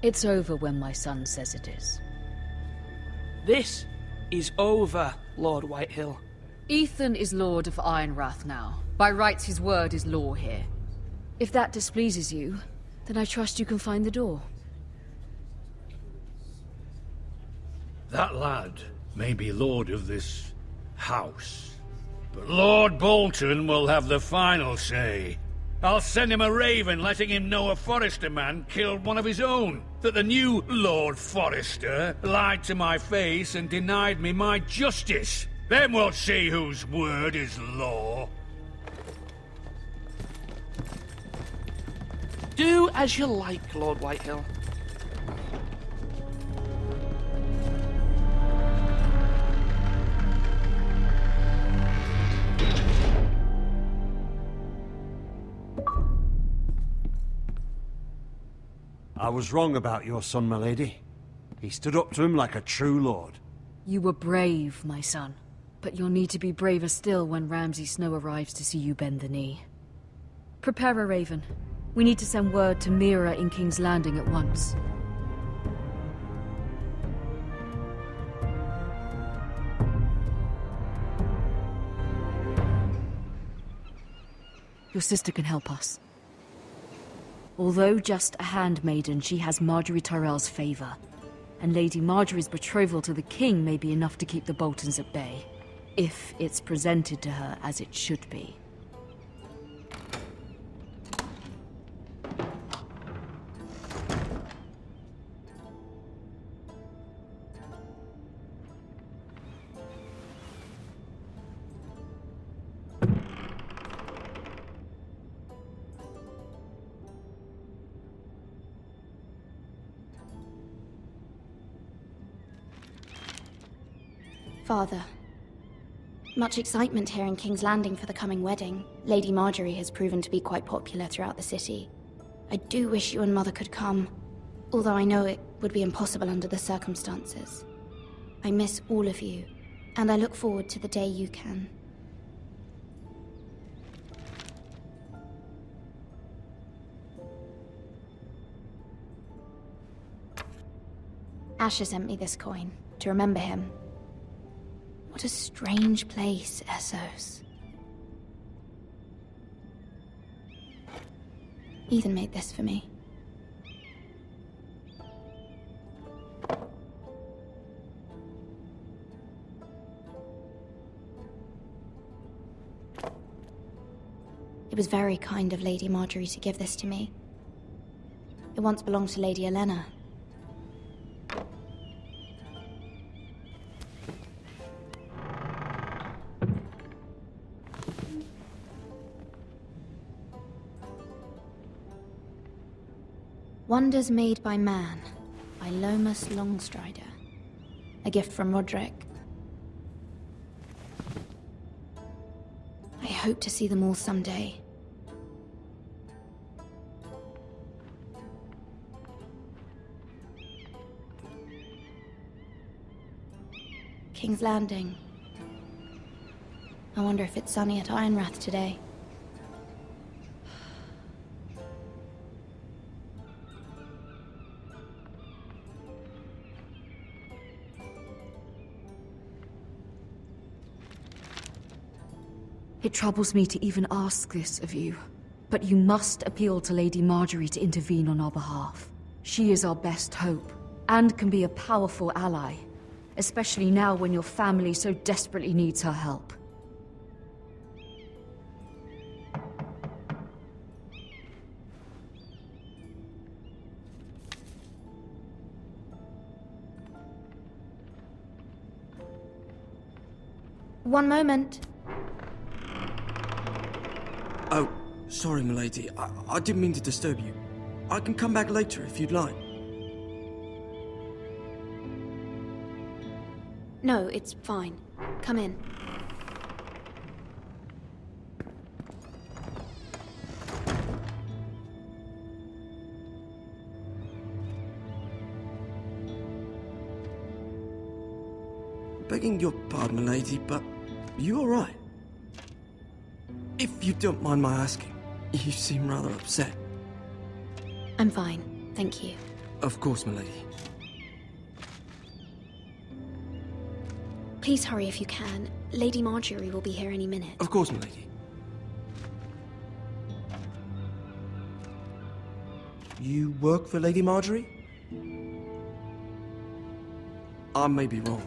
It's over when my son says it is. This is over, Lord Whitehill. Ethan is Lord of Ironrath now. By rights, his word is law here. If that displeases you, then I trust you can find the door. That lad may be lord of this house, but Lord Bolton will have the final say. I'll send him a raven letting him know a Forrester man killed one of his own. That the new Lord Forrester lied to my face and denied me my justice. Then we'll see whose word is law. Do as you like, Lord Whitehill. I was wrong about your son, my lady. He stood up to him like a true lord. You were brave, my son. But you'll need to be braver still when Ramsay Snow arrives to see you bend the knee. Prepare a raven. We need to send word to Mira in King's Landing at once. Your sister can help us. Although just a handmaiden, she has Marjorie Tyrell's favor. And Lady Marjorie's betrothal to the king may be enough to keep the Boltons at bay. If it's presented to her as it should be. Father. Much excitement here in King's Landing for the coming wedding. Lady Marjorie has proven to be quite popular throughout the city. I do wish you and Mother could come, although I know it would be impossible under the circumstances. I miss all of you, and I look forward to the day you can. Asher sent me this coin, to remember him. What a strange place, Essos. Ethan made this for me. It was very kind of Lady Marjorie to give this to me. It once belonged to Lady Elena. Wonders Made by Man, by Lomas Longstrider. A gift from Roderick. I hope to see them all someday. King's Landing. I wonder if it's sunny at Ironrath today. It troubles me to even ask this of you, but you must appeal to Lady Marjorie to intervene on our behalf. She is our best hope, and can be a powerful ally, especially now when your family so desperately needs her help. One moment. Oh, sorry, milady. I didn't mean to disturb you. I can come back later if you'd like. No, it's fine. Come in. Begging your pardon, milady, but are you alright? If you don't mind my asking, you seem rather upset. I'm fine, thank you. Of course, milady. Please hurry if you can. Lady Marjorie will be here any minute. Of course, milady. You work for Lady Marjorie? I may be wrong,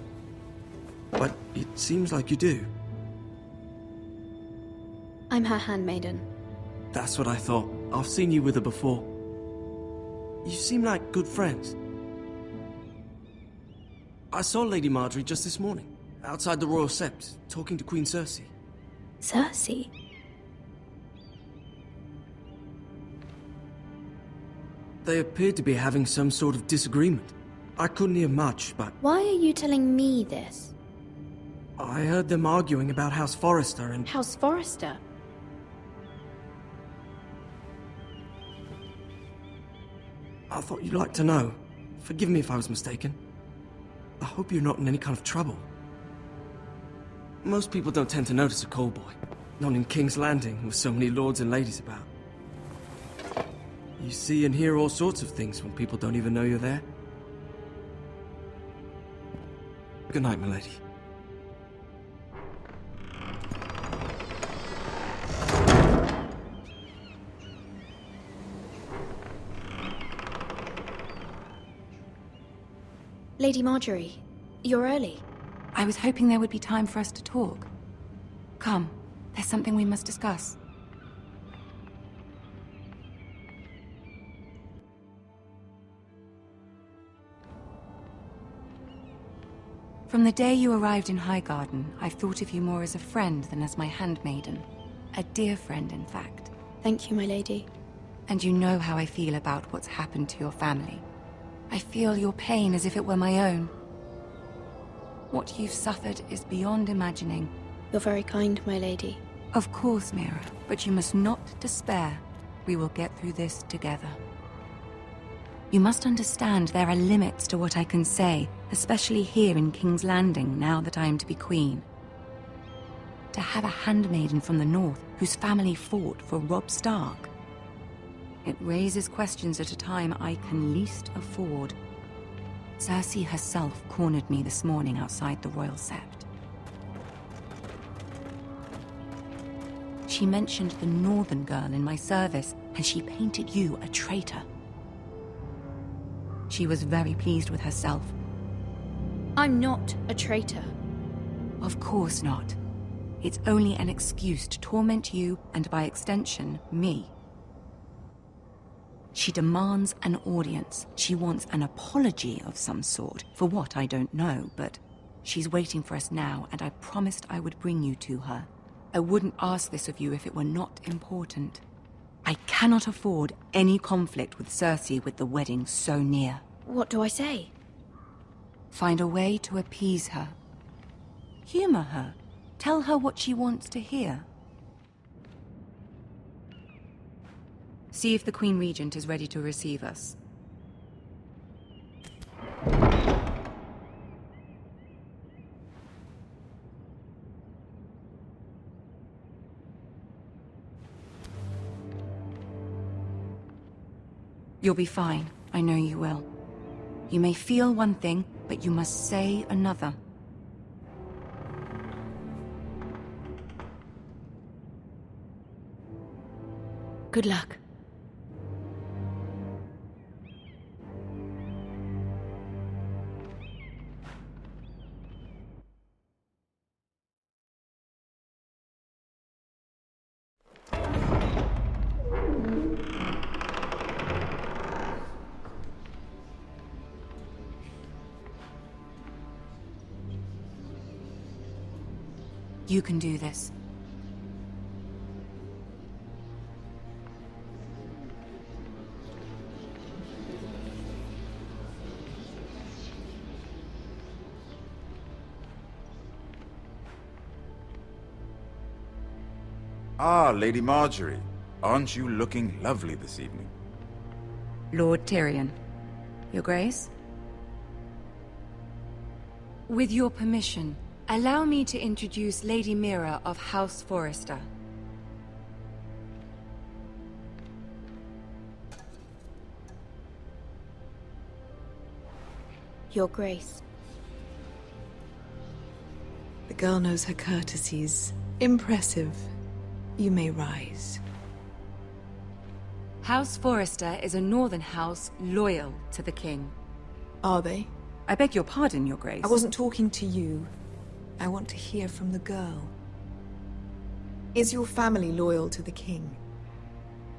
but it seems like you do. I'm her handmaiden. That's what I thought. I've seen you with her before. You seem like good friends. I saw Lady Marjorie just this morning, outside the Royal Sept, talking to Queen Cersei. Cersei? They appeared to be having some sort of disagreement. I couldn't hear much, but Why are you telling me this? I heard them arguing about House Forrester and... House Forrester? I thought you'd like to know. Forgive me if I was mistaken. I hope you're not in any kind of trouble. Most people don't tend to notice a callboy. Not in King's Landing, with so many lords and ladies about. You see and hear all sorts of things when people don't even know you're there. Good night, milady. Lady Marjorie, you're early. I was hoping there would be time for us to talk. Come, there's something we must discuss. From the day you arrived in Highgarden, I've thought of you more as a friend than as my handmaiden. A dear friend, in fact. Thank you, my lady. And you know how I feel about what's happened to your family. I feel your pain as if it were my own. What you've suffered is beyond imagining. You're very kind, my lady. Of course, Mira, but you must not despair. We will get through this together. You must understand there are limits to what I can say, especially here in King's Landing, now that I am to be queen. To have a handmaiden from the north whose family fought for Robb Stark. It raises questions at a time I can least afford. Cersei herself cornered me this morning outside the Royal Sept. She mentioned the northern girl in my service, and she painted you a traitor. She was very pleased with herself. I'm not a traitor. Of course not. It's only an excuse to torment you, and by extension, me. She demands an audience. She wants an apology of some sort, for what I don't know, but she's waiting for us now, and I promised I would bring you to her. I wouldn't ask this of you if it were not important. I cannot afford any conflict with Cersei with the wedding so near. What do I say? Find a way to appease her. Humor her. Tell her what she wants to hear. See if the Queen Regent is ready to receive us. You'll be fine. I know you will. You may feel one thing, but you must say another. Good luck. You can do this. Ah, Lady Marjorie. Aren't you looking lovely this evening? Lord Tyrion. Your Grace? With your permission, allow me to introduce Lady Mira of House Forrester. Your Grace. The girl knows her courtesies. Impressive. You may rise. House Forrester is a northern house loyal to the king. Are they? I beg your pardon, Your Grace. I wasn't talking to you. I want to hear from the girl. Is your family loyal to the king?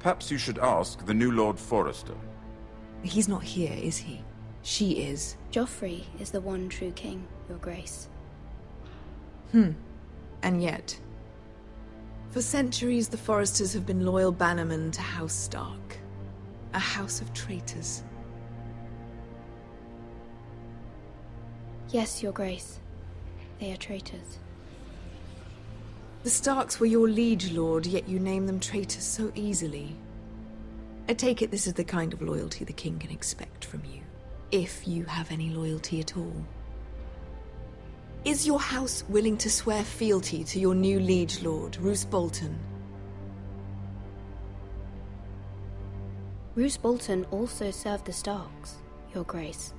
Perhaps you should ask the new Lord Forrester. He's not here, is he? She is. Joffrey is the one true king, Your Grace. And yet... For centuries, the Forresters have been loyal bannermen to House Stark. A house of traitors. Yes, Your Grace. They are traitors. The Starks were your liege lord, yet you name them traitors so easily. I take it this is the kind of loyalty the king can expect from you. If you have any loyalty at all. Is your house willing to swear fealty to your new liege lord, Roose Bolton? Roose Bolton also served the Starks, Your Grace.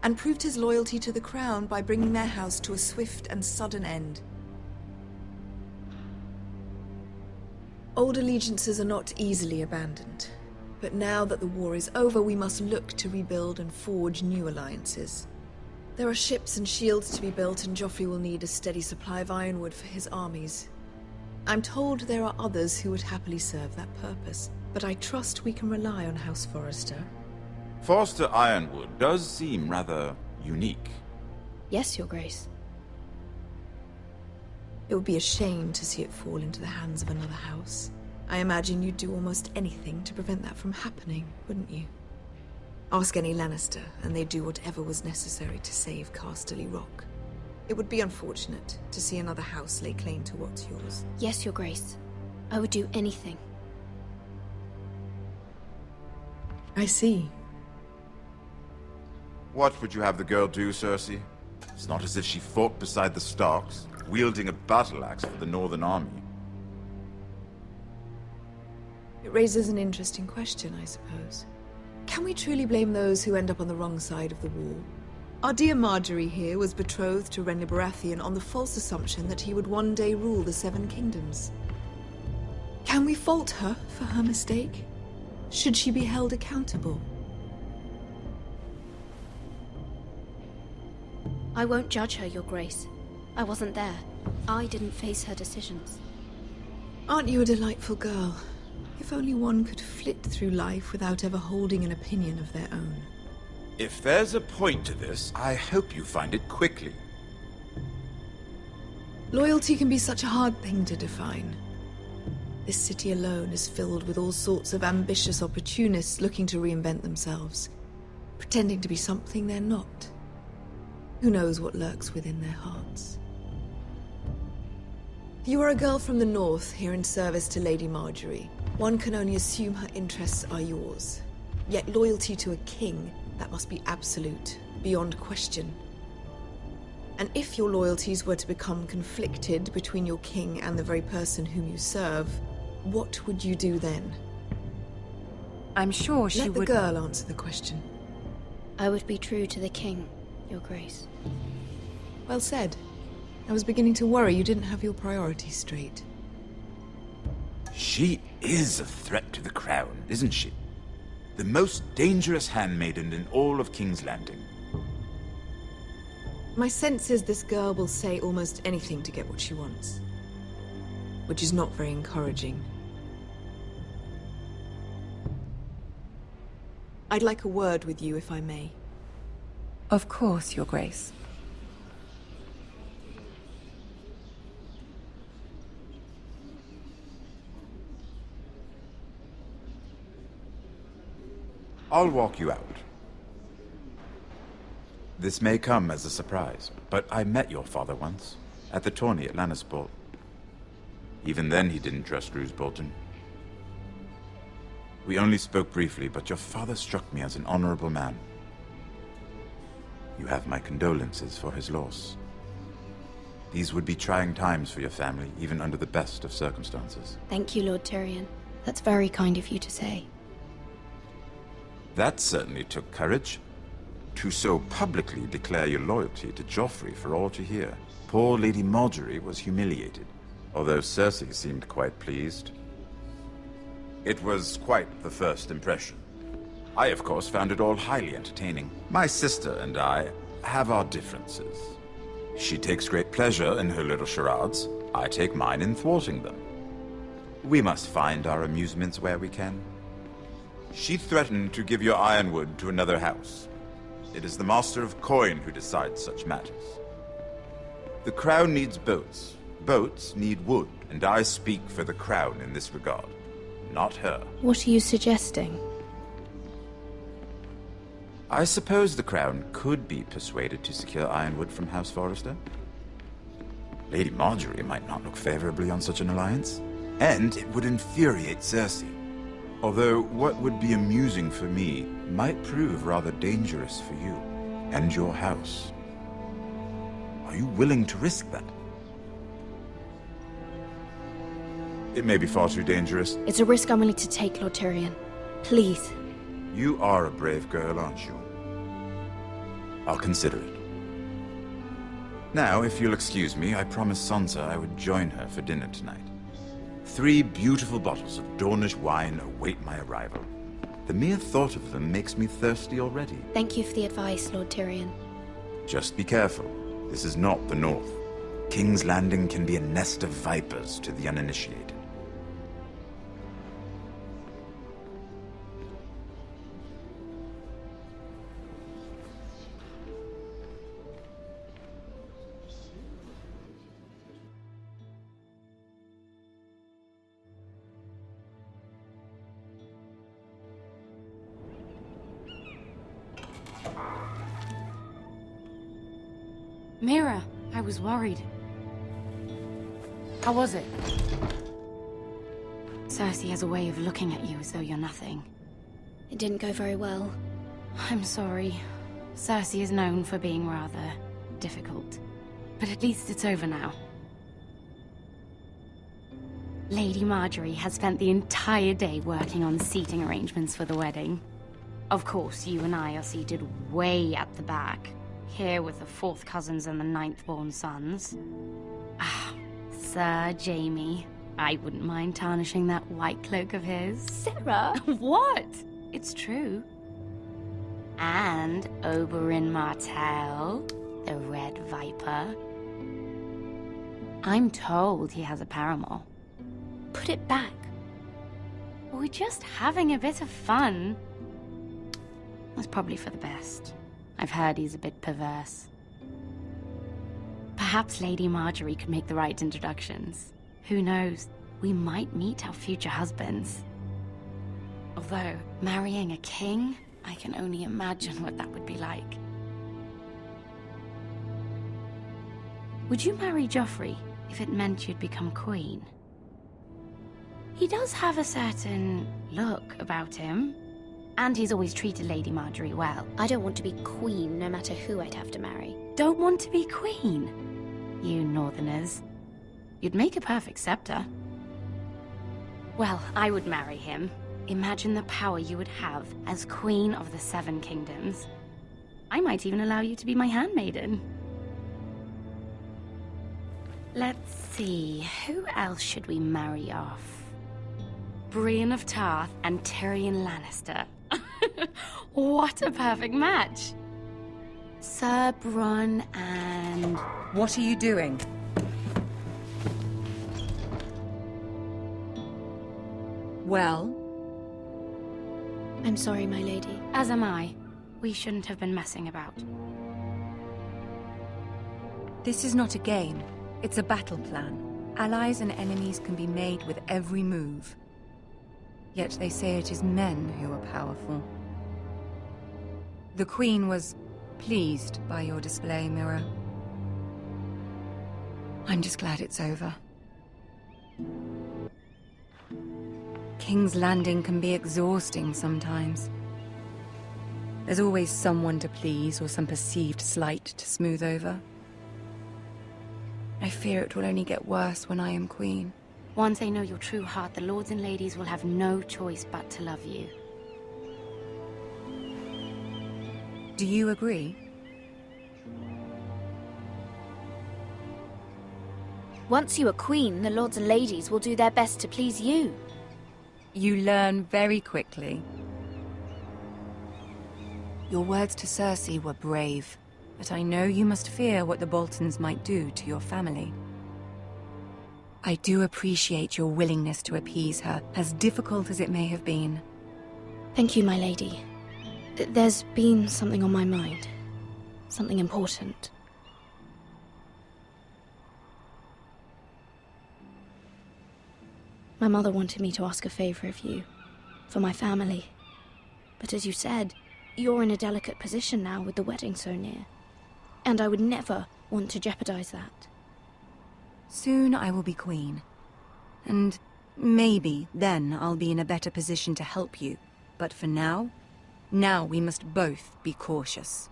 And proved his loyalty to the crown by bringing their house to a swift and sudden end. Old allegiances are not easily abandoned. But now that the war is over, we must look to rebuild and forge new alliances. There are ships and shields to be built, and Joffrey will need a steady supply of ironwood for his armies. I'm told there are others who would happily serve that purpose, but I trust we can rely on House Forrester. Forrester Ironwood does seem rather unique. Yes, Your Grace. It would be a shame to see it fall into the hands of another house. I imagine you'd do almost anything to prevent that from happening, wouldn't you? Ask any Lannister, and they'd do whatever was necessary to save Casterly Rock. It would be unfortunate to see another house lay claim to what's yours. Yes, Your Grace. I would do anything. I see. What would you have the girl do, Cersei? It's not as if she fought beside the Starks, wielding a battle axe for the Northern Army. It raises an interesting question, I suppose. Can we truly blame those who end up on the wrong side of the wall? Our dear Marjorie here was betrothed to Renly Baratheon on the false assumption that he would one day rule the Seven Kingdoms. Can we fault her for her mistake? Should she be held accountable? I won't judge her, Your Grace. I wasn't there. I didn't face her decisions. Aren't you a delightful girl? If only one could flit through life without ever holding an opinion of their own. If there's a point to this, I hope you find it quickly. Loyalty can be such a hard thing to define. This city alone is filled with all sorts of ambitious opportunists looking to reinvent themselves, pretending to be something they're not. Who knows what lurks within their hearts? You are a girl from the north, here in service to Lady Marjorie. One can only assume her interests are yours. Yet loyalty to a king, that must be absolute, beyond question. And if your loyalties were to become conflicted between your king and the very person whom you serve, what would you do then? I'm sure she would... Let the girl answer the question. I would be true to the king, Your Grace. Well said. I was beginning to worry you didn't have your priorities straight. She is a threat to the crown, isn't she? The most dangerous handmaiden in all of King's Landing. My sense is this girl will say almost anything to get what she wants. Which is not very encouraging. I'd like a word with you, if I may. Of course, Your Grace. I'll walk you out. This may come as a surprise, but I met your father once, at the tourney at Lannisport. Even then he didn't trust Roose Bolton. We only spoke briefly, but your father struck me as an honorable man. You have my condolences for his loss. These would be trying times for your family, even under the best of circumstances. Thank you, Lord Tyrion. That's very kind of you to say. That certainly took courage. To so publicly declare your loyalty to Joffrey for all to hear. Poor Lady Margaery was humiliated, although Cersei seemed quite pleased. It was quite the first impression. I, of course, found it all highly entertaining. My sister and I have our differences. She takes great pleasure in her little charades. I take mine in thwarting them. We must find our amusements where we can. She threatened to give your ironwood to another house. It is the Master of Coin who decides such matters. The crown needs boats. Boats need wood, and I speak for the crown in this regard, not her. What are you suggesting? I suppose the crown could be persuaded to secure ironwood from House Forrester. Lady Margaery might not look favorably on such an alliance, and it would infuriate Cersei. Although what would be amusing for me might prove rather dangerous for you and your house. Are you willing to risk that? It may be far too dangerous. It's a risk I'm willing to take, Lord Tyrion. Please. You are a brave girl, aren't you? I'll consider it. Now, if you'll excuse me, I promised Sansa I would join her for dinner tonight. 3 beautiful bottles of Dornish wine await my arrival. The mere thought of them makes me thirsty already. Thank you for the advice, Lord Tyrion. Just be careful. This is not the North. King's Landing can be a nest of vipers to the uninitiated. Mira, I was worried. How was it? Cersei has a way of looking at you as though you're nothing. It didn't go very well. I'm sorry. Cersei is known for being rather difficult. But at least it's over now. Lady Margaery has spent the entire day working on seating arrangements for the wedding. Of course, you and I are seated way at the back. Here with the 4th cousins and the 9th-born sons. Ah, Sir Jaime. I wouldn't mind tarnishing that white cloak of his. Sarah! What? It's true. And Oberyn Martell, the Red Viper. I'm told he has a paramour. Put it back. We're just having a bit of fun. That's probably for the best. I've heard he's a bit perverse. Perhaps Lady Margaery could make the right introductions. Who knows? We might meet our future husbands. Although, marrying a king, I can only imagine what that would be like. Would you marry Joffrey if it meant you'd become queen? He does have a certain look about him. And he's always treated Lady Margaery well. I don't want to be queen, no matter who I'd have to marry. Don't want to be queen? You northerners. You'd make a perfect scepter. Well, I would marry him. Imagine the power you would have as Queen of the 7 Kingdoms. I might even allow you to be my handmaiden. Let's see, who else should we marry off? Brienne of Tarth and Tyrion Lannister. What a perfect match. Sir Bronn and... What are you doing? Well? I'm sorry, my lady. As am I. We shouldn't have been messing about. This is not a game. It's a battle plan. Allies and enemies can be made with every move. Yet they say it is men who are powerful. The Queen was pleased by your display, Mira. I'm just glad it's over. King's Landing can be exhausting sometimes. There's always someone to please or some perceived slight to smooth over. I fear it will only get worse when I am queen. Once they know your true heart, the lords and ladies will have no choice but to love you. Do you agree? Once you are queen, the lords and ladies will do their best to please you. You learn very quickly. Your words to Cersei were brave, but I know you must fear what the Boltons might do to your family. I do appreciate your willingness to appease her, as difficult as it may have been. Thank you, my lady. There's been something on my mind. Something important. My mother wanted me to ask a favor of you, for my family. But as you said, you're in a delicate position now with the wedding so near. And I would never want to jeopardize that. Soon I will be queen. And maybe then I'll be in a better position to help you. But for now we must both be cautious.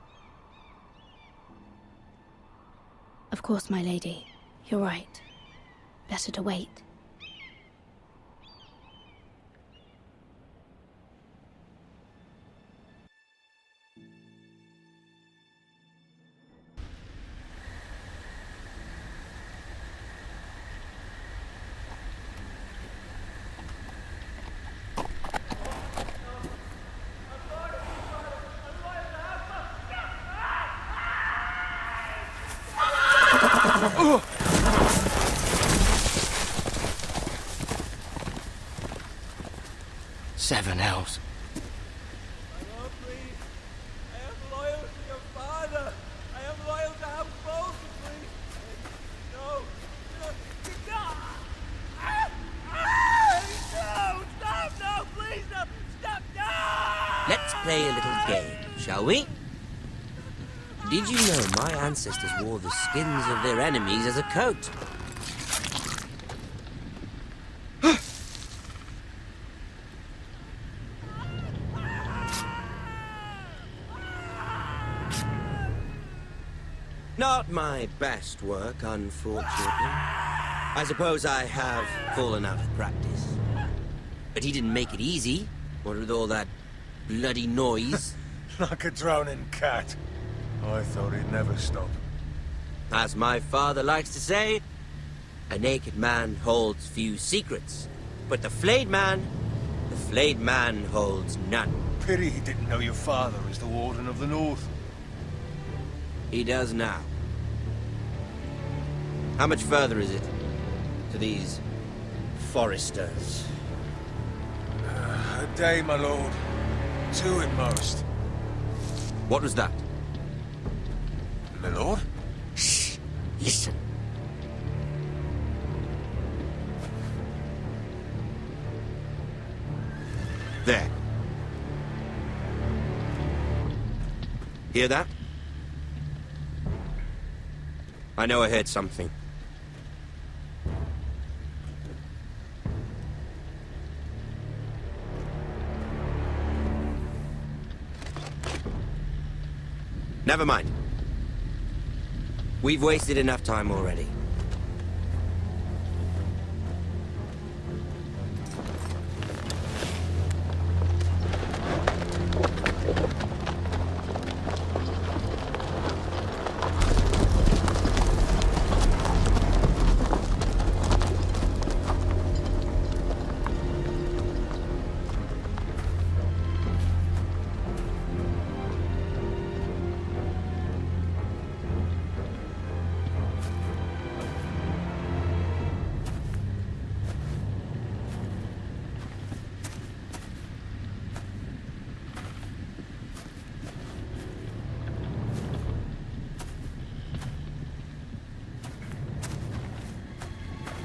Of course, my lady. You're right. Better to wait. Seven hells. Let's play a little game, shall we? Did you know my ancestors wore the skins of their enemies as a coat? Not my best work, unfortunately. I suppose I have fallen out of practice. But he didn't make it easy, what with all that bloody noise. Like a drowning cat. I thought he'd never stop. As my father likes to say, a naked man holds few secrets. But the flayed man holds none. Pity he didn't know your father is the Warden of the North. He does now. How much further is it to these foresters? A day, my lord. 2 at most. What was that? My lord? Shh! Listen. There. Hear that? I know I heard something. Never mind. We've wasted enough time already.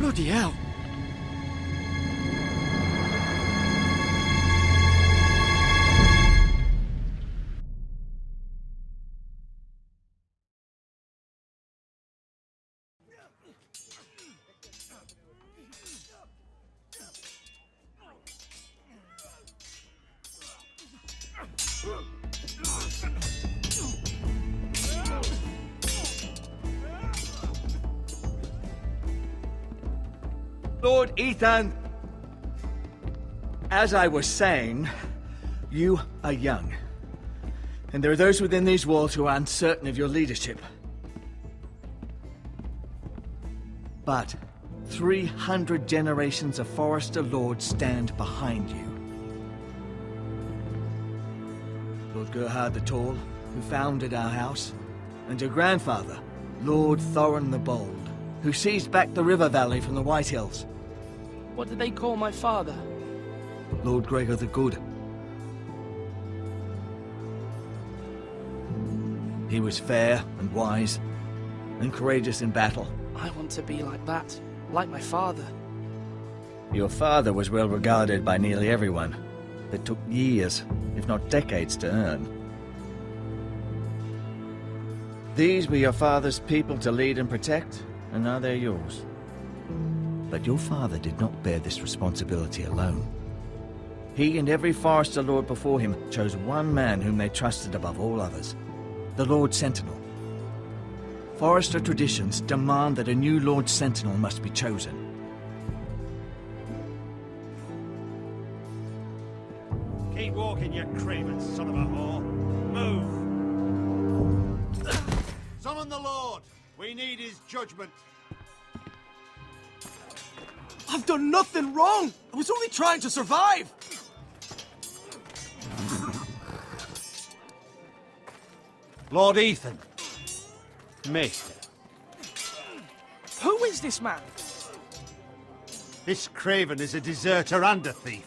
Bloody hell. Lord Ethan, as I was saying, you are young. And there are those within these walls who are uncertain of your leadership. But 300 generations of Forester Lords stand behind you. Lord Gerhard the Tall, who founded our house, and your grandfather, Lord Thorin the Bold, who seized back the river valley from the White Hills. What did they call my father? Lord Gregor the Good. He was fair and wise, and courageous in battle. I want to be like that, like my father. Your father was well regarded by nearly everyone, but took years, if not decades, to earn. These were your father's people to lead and protect, and now they're yours. But your father did not bear this responsibility alone. He and every Forester Lord before him chose one man whom they trusted above all others, the Lord Sentinel. Forester traditions demand that a new Lord Sentinel must be chosen. Keep walking, you craven son of a whore. Move! Summon the Lord! We need his judgment. I've done nothing wrong! I was only trying to survive! Lord Ethan. Maester. Who is this man? This craven is a deserter and a thief.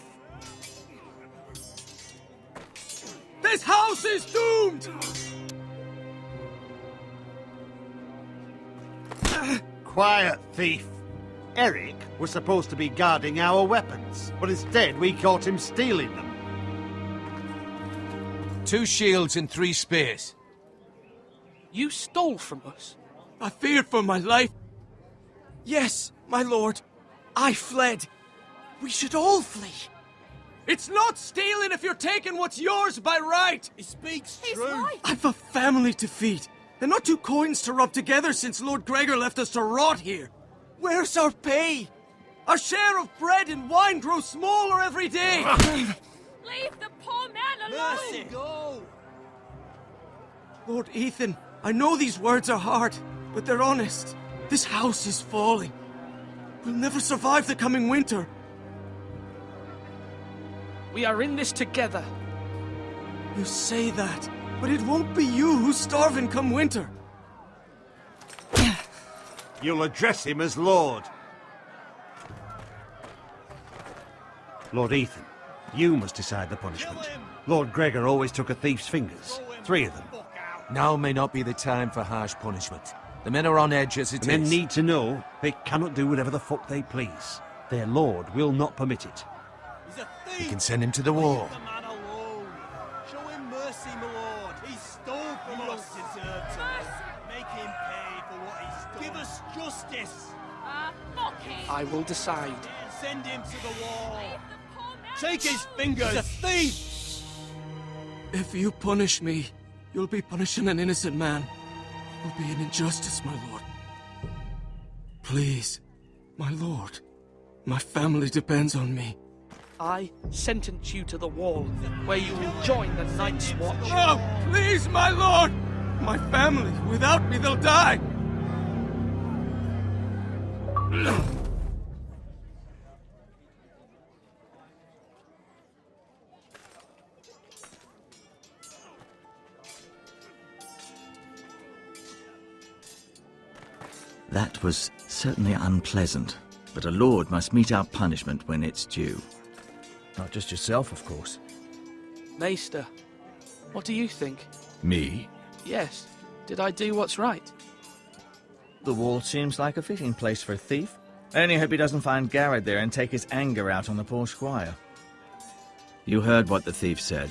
This house is doomed! Quiet, thief. Eric was supposed to be guarding our weapons, but instead we caught him stealing them. 2 shields and 3 spears. You stole from us? I feared for my life. Yes, my lord. I fled. We should all flee. It's not stealing if you're taking what's yours by right. He speaks He's true. right. I've a family to feed, and not 2 coins to rub together since Lord Gregor left us to rot here. Where's our pay? Our share of bread and wine grows smaller every day. Leave the poor man alone! Mercy, go! Lord Ethan, I know these words are hard, but they're honest. This house is falling. We'll never survive the coming winter. We are in this together. You say that, but it won't be you who's starving come winter. You'll address him as Lord. Lord Ethan, you must decide the punishment. Lord Gregor always took a thief's fingers. 3 of them. Now may not be the time for harsh punishment. The men are on edge as it The men is. need to know they cannot do whatever the fuck they please. Their lord will not permit it. He's a thief! We can send him to the wall. Leave the man alone. Show him mercy, my lord. He stole from us. Deserve to make him pay for what he's done. Give us justice. Fuck him! I will decide. Send him to the wall. Take his fingers. He's a thief. If you punish me, you'll be punishing an innocent man. It will be an injustice, my lord. Please, my lord. My family depends on me. I sentence you to the wall, where you will join the Night's Watch. Oh, please, my lord! My family, without me, they'll die! That was certainly unpleasant, but a lord must mete out punishment when it's due. Not just yourself, of course. Maester, what do you think? Me? Yes. Did I do what's right? The wall seems like a fitting place for a thief. I only hope he doesn't find Garrett there and take his anger out on the poor squire. You heard what the thief said.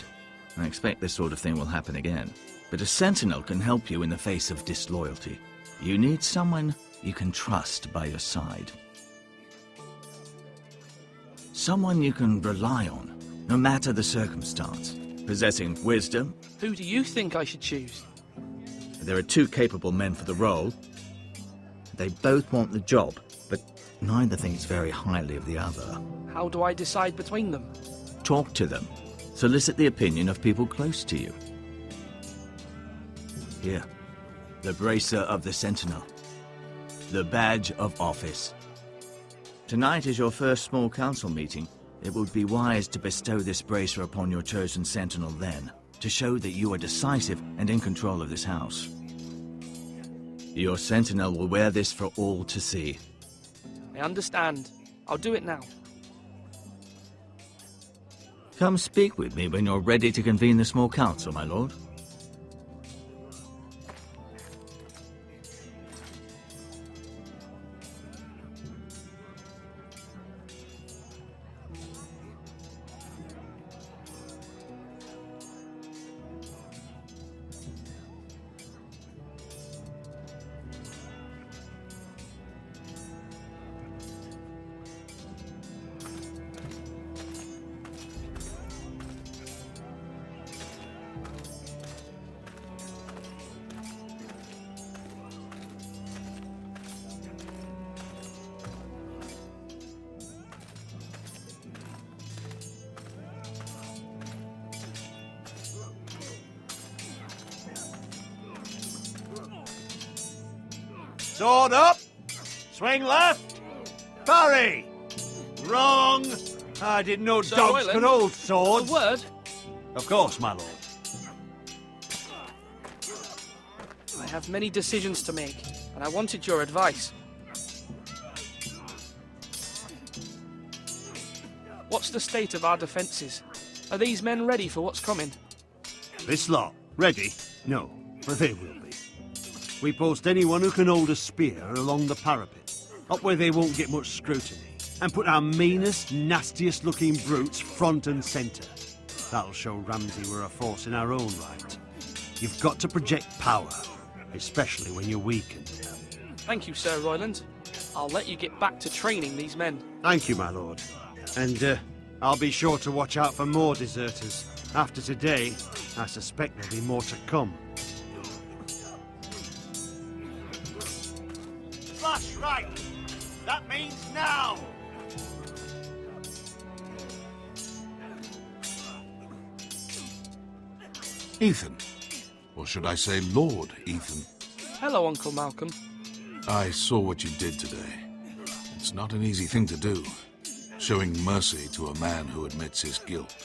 I expect this sort of thing will happen again. But a sentinel can help you in the face of disloyalty. You need someone you can trust by your side. Someone you can rely on, no matter the circumstance. Possessing wisdom. Who do you think I should choose? There are two capable men for the role. They both want the job, but neither thinks very highly of the other. How do I decide between them? Talk to them. Solicit the opinion of people close to you. Here, the bracer of the Sentinel. The badge of office. Tonight is your first small council meeting. It would be wise to bestow this bracer upon your chosen Sentinel then, to show that you are decisive and in control of this house. Your Sentinel will wear this for all to see. I understand. I'll do it now. Come speak with me when you're ready to convene the small council, my lord. Sword up! Swing left! Parry! Wrong! I didn't know Sir dogs Royland, could hold swords. A word? Of course, my lord. I have many decisions to make, and I wanted your advice. What's the state of our defences? Are these men ready for what's coming? This lot, ready? No, but they will be. We post anyone who can hold a spear along the parapet, up where they won't get much scrutiny, and put our meanest, nastiest looking brutes front and centre. That'll show Ramsay we're a force in our own right. You've got to project power, especially when you're weakened. Thank you, Sir Royland. I'll let you get back to training these men. Thank you, my lord. And I'll be sure to watch out for more deserters. After today, I suspect there'll be more to come. Flash right! That means now! Ethan. Or should I say Lord Ethan? Hello, Uncle Malcolm. I saw what you did today. It's not an easy thing to do, showing mercy to a man who admits his guilt.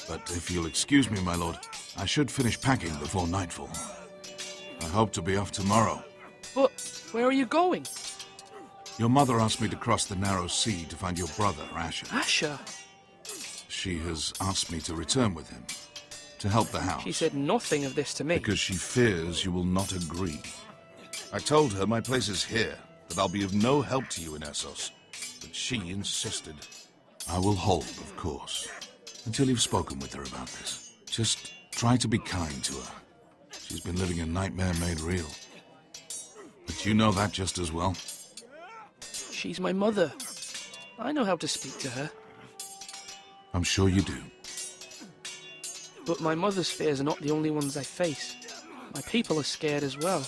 But if you'll excuse me, my lord, I should finish packing before nightfall. I hope to be off tomorrow. But where are you going? Your mother asked me to cross the narrow sea to find your brother, Asher. Asher? She has asked me to return with him, to help the house. She said nothing of this to me. Because she fears you will not agree. I told her my place is here, that I'll be of no help to you in Essos. But she insisted. I will hold, of course, until you've spoken with her about this. Just try to be kind to her. She's been living a nightmare made real. But you know that just as well. She's my mother. I know how to speak to her. I'm sure you do. But my mother's fears are not the only ones I face. My people are scared as well.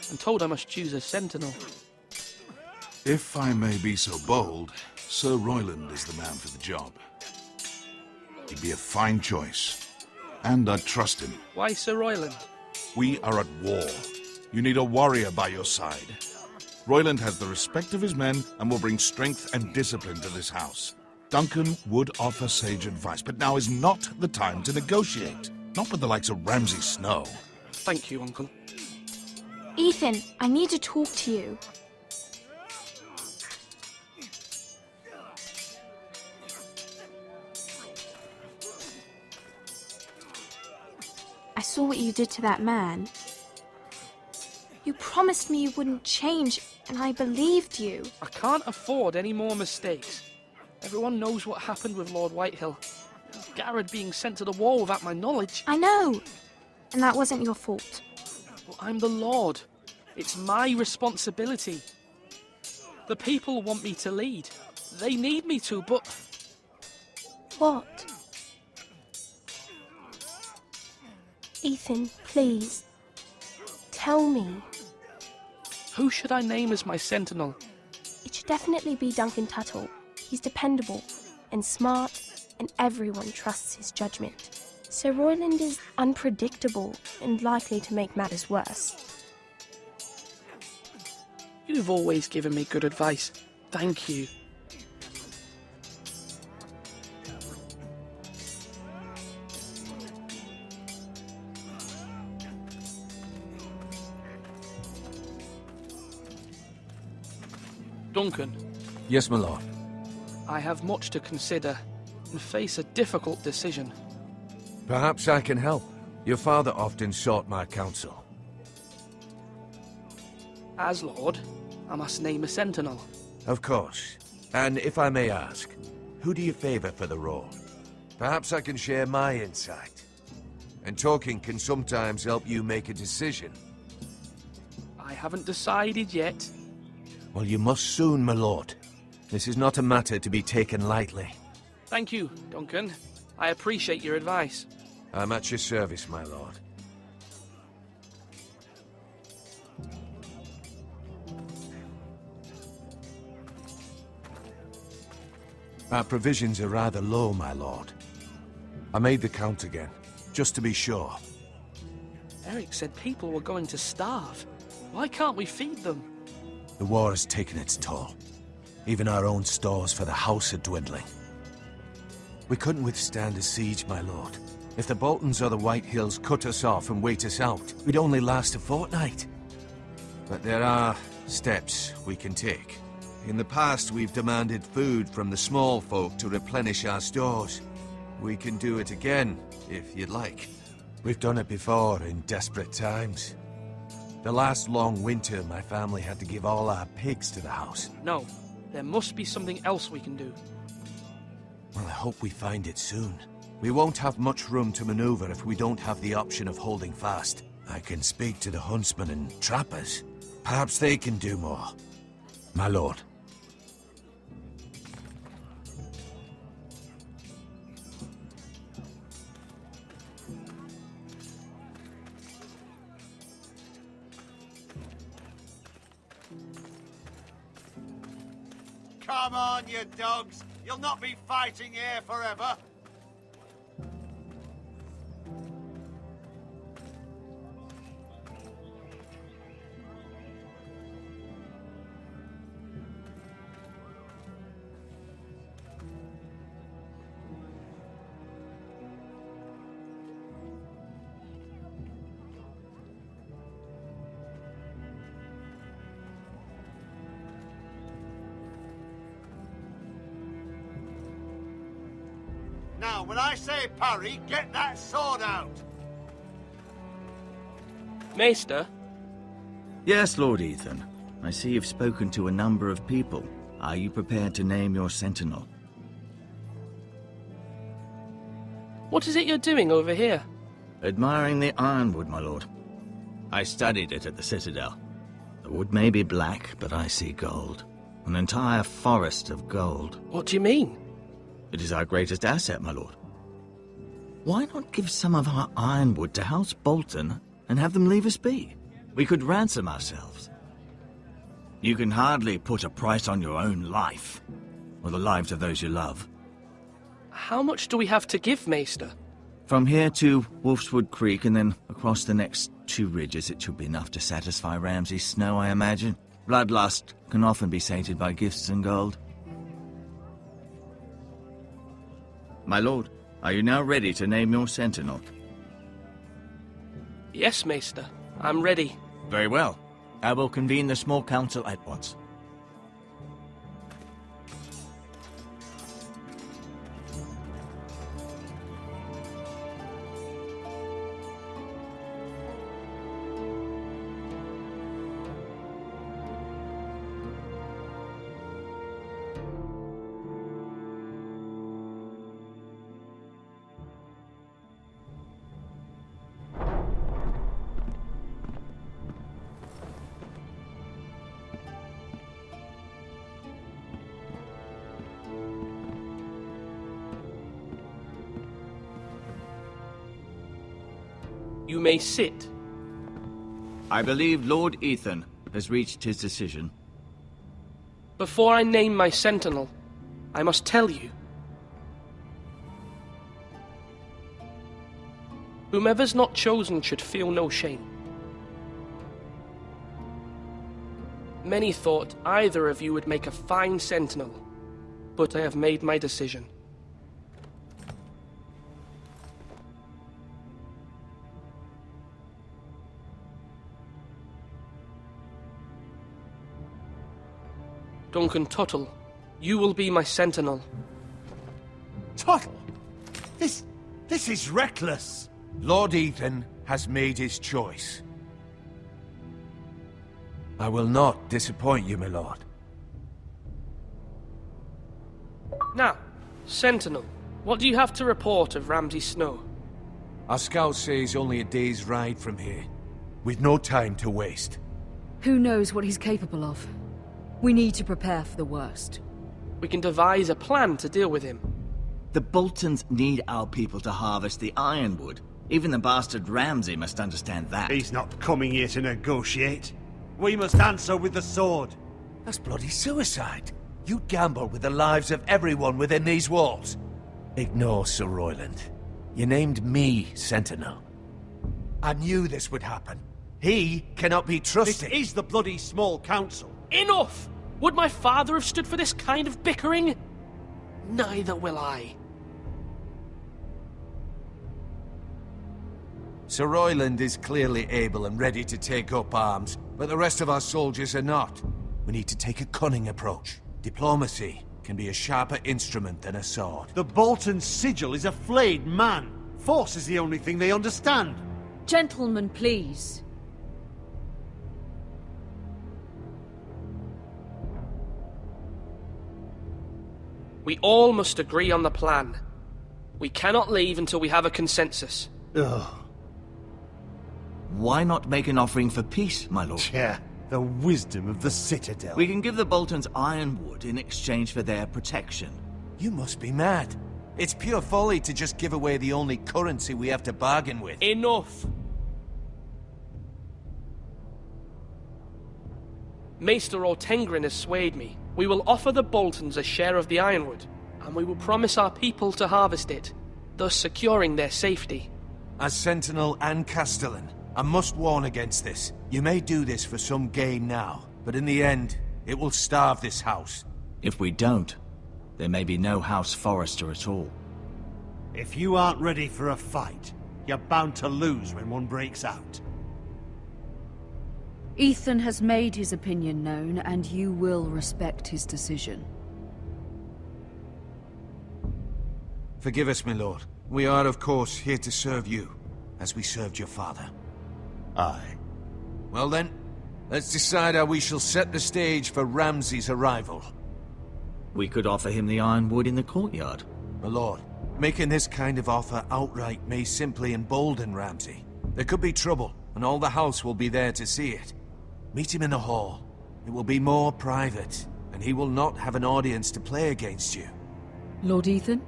I'm told I must choose a sentinel. If I may be so bold, Sir Royland is the man for the job. He'd be a fine choice. And I'd trust him. Why Sir Royland? We are at war. You need a warrior by your side. Royland has the respect of his men and will bring strength and discipline to this house. Duncan would offer sage advice, but now is not the time to negotiate. Not with the likes of Ramsay Snow. Thank you, Uncle. Ethan, I need to talk to you. I saw what you did to that man. You promised me you wouldn't change, and I believed you. I can't afford any more mistakes. Everyone knows what happened with Lord Whitehill. Garrett being sent to the war without my knowledge. I know, and that wasn't your fault. Well, I'm the Lord. It's my responsibility. The people want me to lead. They need me to, but... What? Ethan, please. Tell me. Who should I name as my sentinel? It should definitely be Duncan Tuttle. He's dependable and smart, and everyone trusts his judgment. Sir Royland is unpredictable and likely to make matters worse. You've always given me good advice. Thank you. Duncan. Yes, my lord. I have much to consider and face a difficult decision. Perhaps I can help. Your father often sought my counsel. As Lord, I must name a sentinel. Of course. And if I may ask, who do you favor for the role? Perhaps I can share my insight. And talking can sometimes help you make a decision. I haven't decided yet. Well, you must soon, my lord. This is not a matter to be taken lightly. Thank you, Duncan. I appreciate your advice. I'm at your service, my lord. Our provisions are rather low, my lord. I made the count again, just to be sure. Eric said people were going to starve. Why can't we feed them? The war has taken its toll. Even our own stores for the house are dwindling. We couldn't withstand a siege, my lord. If the Boltons or the Whitehills cut us off and wait us out, we'd only last a fortnight. But there are steps we can take. In the past, we've demanded food from the small folk to replenish our stores. We can do it again, if you'd like. We've done it before in desperate times. The last long winter, my family had to give all our pigs to the house. No, there must be something else we can do. Well, I hope we find it soon. We won't have much room to maneuver if we don't have the option of holding fast. I can speak to the huntsmen and trappers. Perhaps they can do more. My lord. Come on, you dogs. You'll not be fighting here forever. Now, when I say parry, get that sword out. Maester? Yes, Lord Ethan. I see you've spoken to a number of people. Are you prepared to name your sentinel? What is it you're doing over here? Admiring the ironwood, my lord. I studied it at the Citadel. The wood may be black, but I see gold. An entire forest of gold. What do you mean? It is our greatest asset, my lord. Why not give some of our ironwood to House Bolton and have them leave us be? We could ransom ourselves. You can hardly put a price on your own life, or the lives of those you love. How much do we have to give, Maester? From here to Wolfswood Creek and then across the next 2 ridges, it should be enough to satisfy Ramsay Snow, I imagine. Bloodlust can often be sated by gifts and gold. My lord, are you now ready to name your sentinel? Yes, Maester. I'm ready. Very well. I will convene the small council at once. You may sit. I believe Lord Ethan has reached his decision. Before I name my sentinel, I must tell you. Whomever's not chosen should feel no shame. Many thought either of you would make a fine sentinel, but I have made my decision. Duncan Tuttle, you will be my sentinel. Tuttle? This is reckless. Lord Ethan has made his choice. I will not disappoint you, my lord. Now, Sentinel, what do you have to report of Ramsay Snow? Our scouts say he's only a day's ride from here. We've no time to waste. Who knows what he's capable of? We need to prepare for the worst. We can devise a plan to deal with him. The Boltons need our people to harvest the ironwood. Even the bastard Ramsay must understand that. He's not coming here to negotiate. We must answer with the sword. That's bloody suicide. You gamble with the lives of everyone within these walls. Ignore Sir Royland. You named me Sentinel. I knew this would happen. He cannot be trusted. This is the bloody small council. Enough! Would my father have stood for this kind of bickering? Neither will I. Sir Royland is clearly able and ready to take up arms, but the rest of our soldiers are not. We need to take a cunning approach. Diplomacy can be a sharper instrument than a sword. The Bolton sigil is a flayed man. Force is the only thing they understand. Gentlemen, please. We all must agree on the plan. We cannot leave until we have a consensus. Ugh. Why not make an offering for peace, my lord? Yeah, the wisdom of the Citadel. We can give the Boltons ironwood in exchange for their protection. You must be mad. It's pure folly to just give away the only currency we have to bargain with. Enough! Maester Ortengrin has swayed me. We will offer the Boltons a share of the ironwood, and we will promise our people to harvest it, thus securing their safety. As Sentinel and Castellan, I must warn against this. You may do this for some gain now, but in the end, it will starve this house. If we don't, there may be no House Forrester at all. If you aren't ready for a fight, you're bound to lose when one breaks out. Ethan has made his opinion known, and you will respect his decision. Forgive us, my lord. We are, of course, here to serve you, as we served your father. Aye. Well then, let's decide how we shall set the stage for Ramsay's arrival. We could offer him the ironwood in the courtyard. My lord, making this kind of offer outright may simply embolden Ramsay. There could be trouble, and all the house will be there to see it. Meet him in the hall. It will be more private, and he will not have an audience to play against you. Lord Ethan?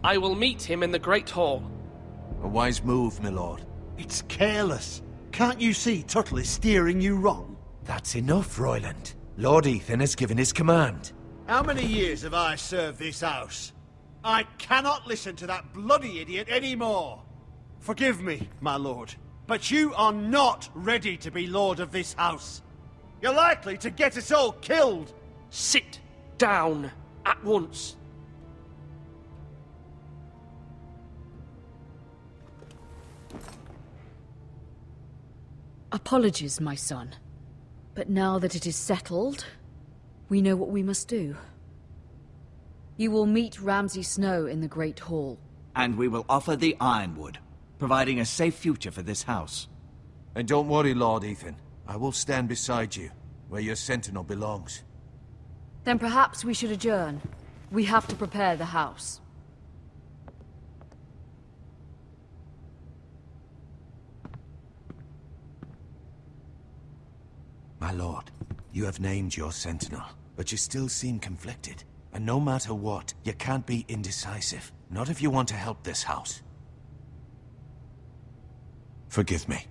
I will meet him in the Great Hall. A wise move, my lord. It's careless. Can't you see Tuttle is steering you wrong? That's enough, Royland. Lord Ethan has given his command. How many years have I served this house? I cannot listen to that bloody idiot anymore. Forgive me, my lord, but you are not ready to be lord of this house. You're likely to get us all killed. Sit down at once. Apologies, my son. But now that it is settled, we know what we must do. You will meet Ramsay Snow in the Great Hall. And we will offer the ironwood, providing a safe future for this house. And don't worry, Lord Ethan. I will stand beside you, where your sentinel belongs. Then perhaps we should adjourn. We have to prepare the house. My lord, you have named your sentinel, but you still seem conflicted. And no matter what, you can't be indecisive. Not if you want to help this house. Forgive me.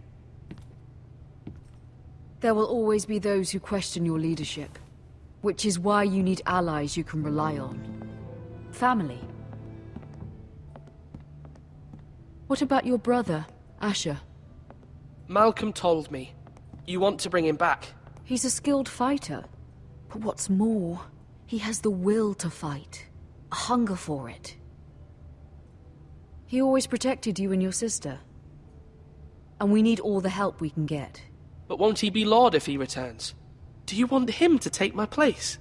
There will always be those who question your leadership, which is why you need allies you can rely on. Family. What about your brother, Asher? Malcolm told me. You want to bring him back? He's a skilled fighter. But what's more, he has the will to fight. A hunger for it. He always protected you and your sister. And we need all the help we can get. But won't he be Lord if he returns? Do you want him to take my place?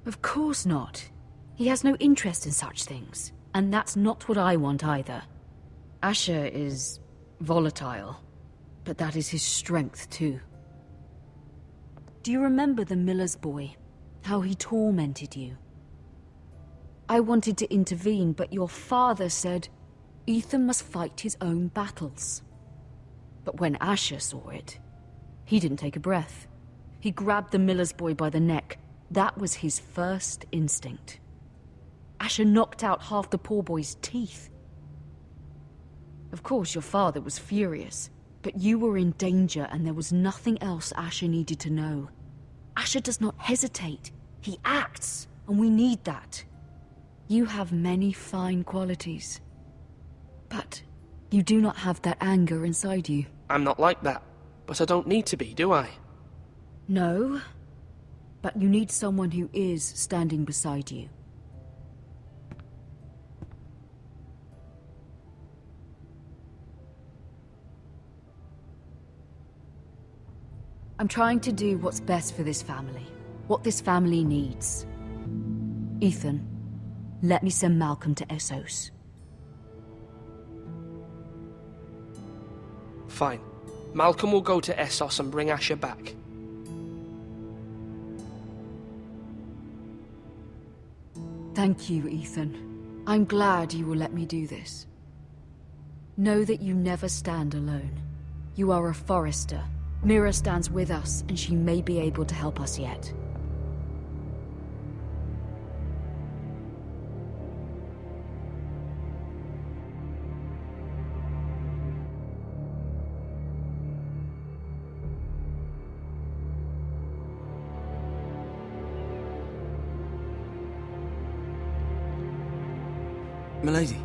Of course not. He has no interest in such things. And that's not what I want either. Asher is volatile. But that is his strength too. Do you remember the miller's boy? How he tormented you? I wanted to intervene, but your father said Ethan must fight his own battles. But when Asher saw it, he didn't take a breath. He grabbed the miller's boy by the neck. That was his first instinct. Asher knocked out half the poor boy's teeth. Of course, your father was furious, but you were in danger and there was nothing else Asher needed to know. Asher does not hesitate. He acts, and we need that. You have many fine qualities. But you do not have that anger inside you. I'm not like that, but I don't need to be, do I? No, but you need someone who is standing beside you. I'm trying to do what's best for this family, what this family needs. Ethan, let me send Malcolm to Essos. Fine. Malcolm will go to Essos and bring Asher back. Thank you, Ethan. I'm glad you will let me do this. Know that you never stand alone. You are a Forrester. Mira stands with us, and she may be able to help us yet. Milady.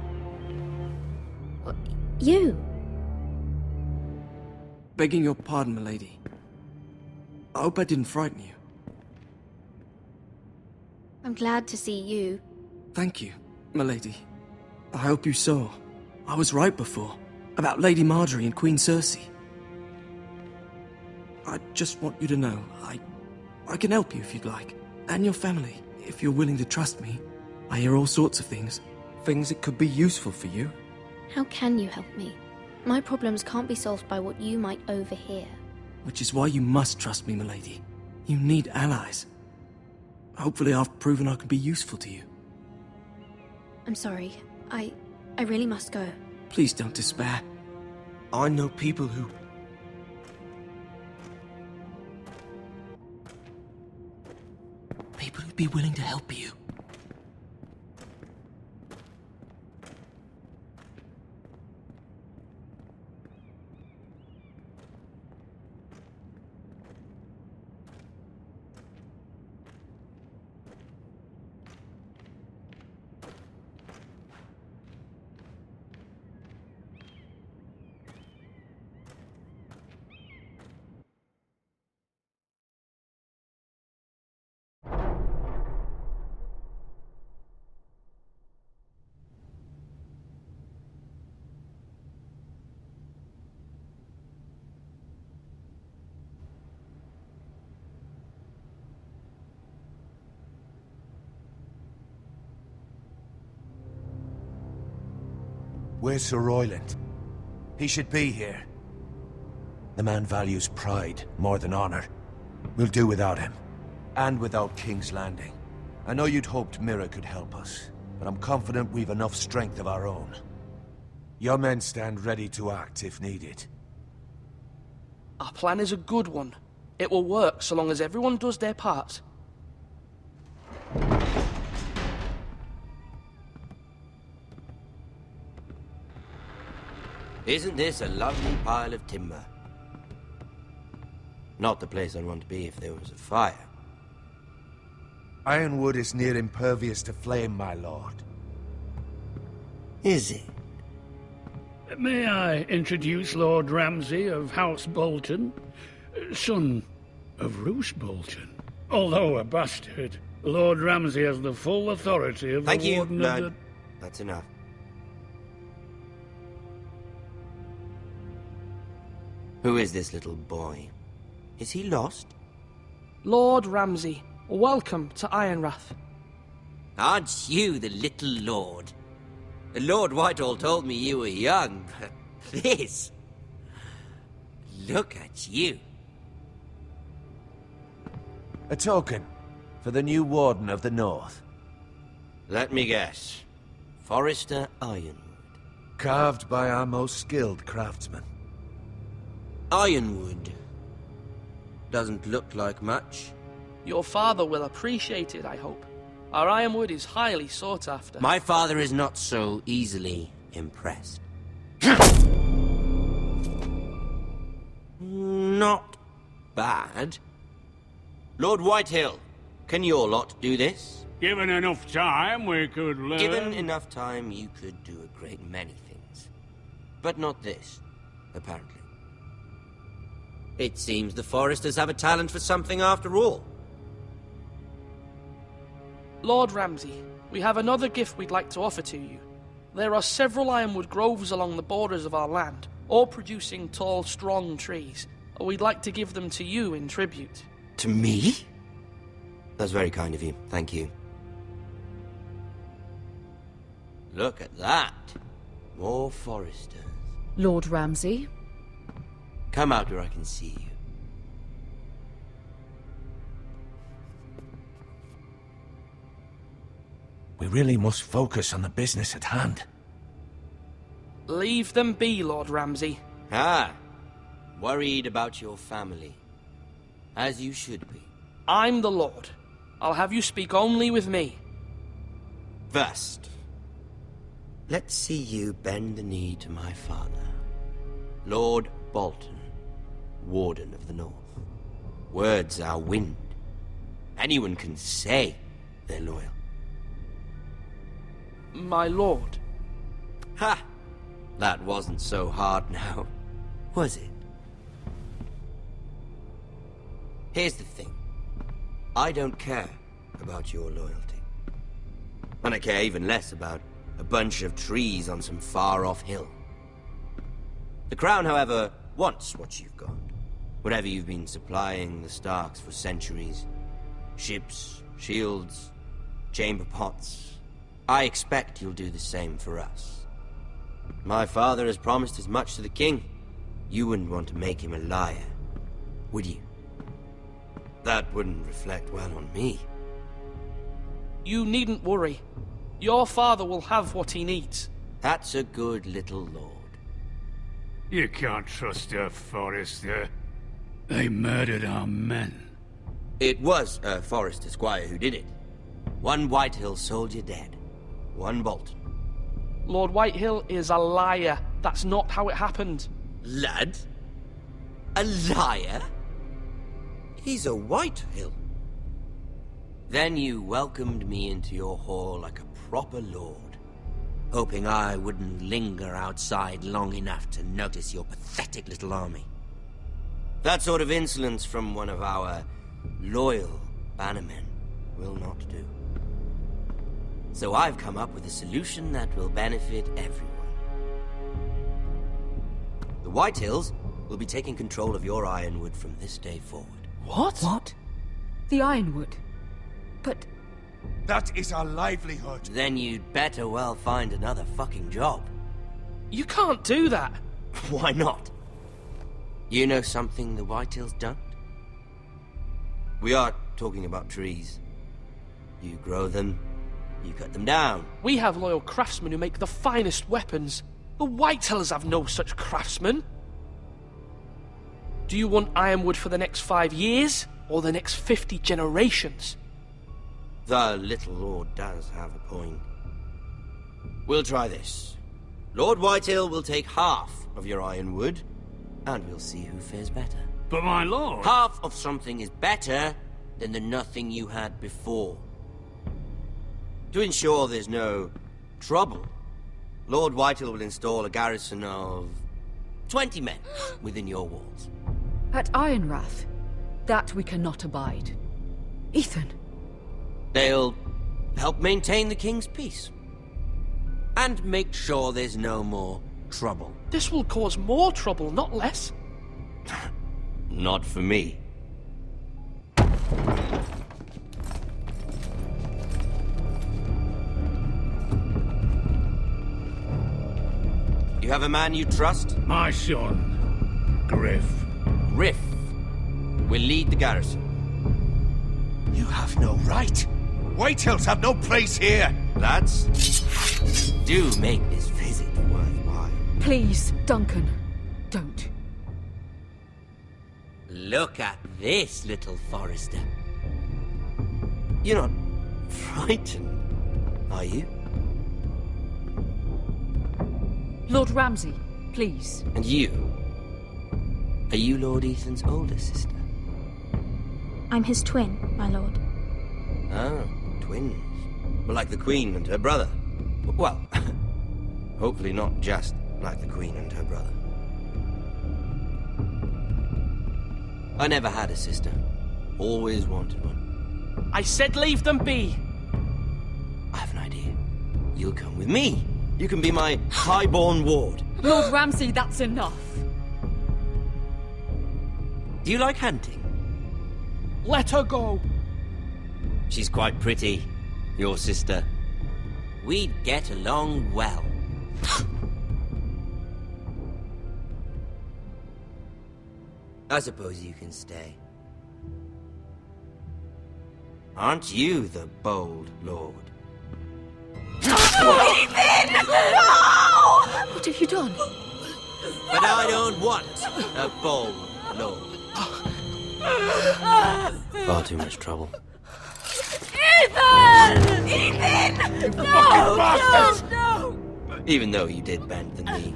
You? Begging your pardon, milady. I hope I didn't frighten you. I'm glad to see you. Thank you, milady. I hope you saw. I was right before. About Lady Marjorie and Queen Cersei. I just want you to know, I can help you if you'd like. And your family, if you're willing to trust me. I hear all sorts of things. Things that could be useful for you. How can you help me? My problems can't be solved by what you might overhear. Which is why you must trust me, milady. You need allies. Hopefully I've proven I can be useful to you. I'm sorry. I really must go. Please don't despair. I know people who... People who'd be willing to help you. Where's Sir Royland? He should be here. The man values pride more than honor. We'll do without him. And without King's Landing. I know you'd hoped Mira could help us, but I'm confident we've enough strength of our own. Your men stand ready to act if needed. Our plan is a good one. It will work so long as everyone does their part. Isn't this a lovely pile of timber? Not the place I'd want to be if there was a fire. Ironwood is near impervious to flame, my lord. Is it? May I introduce Lord Ramsay of House Bolton, son of Roose Bolton. Although a bastard, Lord Ramsay has the full authority of Thank the you, Warden lad. of the... That's enough. Who is this little boy? Is he lost? Lord Ramsay, welcome to Ironrath. Aren't you the little lord? Lord Whitehall told me you were young, but this... Look at you. A token for the new Warden of the North. Let me guess. Forrester Ironwood. Carved by our most skilled craftsmen. Ironwood. Doesn't look like much. Your father will appreciate it, I hope. Our ironwood is highly sought after. My father is not so easily impressed. Not bad. Lord Whitehill, can your lot do this? Given enough time, we could learn... Given enough time, you could do a great many things. But not this, apparently. It seems the Foresters have a talent for something after all. Lord Ramsay, we have another gift we'd like to offer to you. There are several ironwood groves along the borders of our land, all producing tall, strong trees. We'd like to give them to you in tribute. To me? That's very kind of you. Thank you. Look at that. More Foresters. Lord Ramsay? Come out where I can see you. We really must focus on the business at hand. Leave them be, Lord Ramsay. Ah, worried about your family. As you should be. I'm the Lord. I'll have you speak only with me. First, let's see you bend the knee to my father, Lord Bolton, Warden of the North. Words are wind. Anyone can say they're loyal. My lord. Ha! That wasn't so hard now, was it? Here's the thing. I don't care about your loyalty. And I care even less about a bunch of trees on some far-off hill. The Crown, however, wants what you've got. Whatever you've been supplying the Starks for centuries. Ships, shields, chamber pots. I expect you'll do the same for us. My father has promised as much to the king. You wouldn't want to make him a liar, would you? That wouldn't reflect well on me. You needn't worry. Your father will have what he needs. That's a good little lord. You can't trust a Forester. They murdered our men. It was a Forester squire who did it. One Whitehill soldier dead. One Bolton. Lord Whitehill is a liar. That's not how it happened. Lad? A liar? He's a Whitehill. Then you welcomed me into your hall like a proper lord, hoping I wouldn't linger outside long enough to notice your pathetic little army. That sort of insolence from one of our loyal bannermen will not do. So I've come up with a solution that will benefit everyone. The Whitehills will be taking control of your ironwood from this day forward. What? What? The Ironwood? But... That is our livelihood. Then you'd better well find another fucking job. You can't do that. Why not? You know something the Whitehills don't? We are talking about trees. You grow them, you cut them down. We have loyal craftsmen who make the finest weapons. The Whitehills have no such craftsmen. Do you want ironwood for the next 5 years, or the next 50 generations? The little lord does have a point. We'll try this. Lord Whitehill will take half of your ironwood, and we'll see who fares better. But my lord... Half of something is better than the nothing you had before. To ensure there's no trouble, Lord Whitehill will install a garrison of 20 men within your walls. At Ironrath? That we cannot abide. Ethan. They'll help maintain the king's peace. And make sure there's no more trouble. This will cause more trouble, not less. Not for me. You have a man you trust? My son, Griff. Griff will lead the garrison. You have no right. Whitehills have no place here. Lads, do make this visit worthwhile. Please, Duncan, don't. Look at this, little Forester. You're not frightened, are you? Lord Ramsay, please. And you? Are you Lord Ethan's older sister? I'm his twin, my lord. Oh, twins. Well, like the Queen and her brother. Well, hopefully not just like the Queen and her brother. I never had a sister. Always wanted one. I said leave them be. I have an idea. You'll come with me. You can be my highborn ward. Lord Ramsay, that's enough. Do you like hunting? Let her go. She's quite pretty, your sister. We'd get along well. I suppose you can stay. Aren't you the bold lord? Ethan! No! What have you done? But I don't want a bold lord. Far too much trouble. Ethan! Ethan! You fucking bastard! No! Even though you did bend the knee.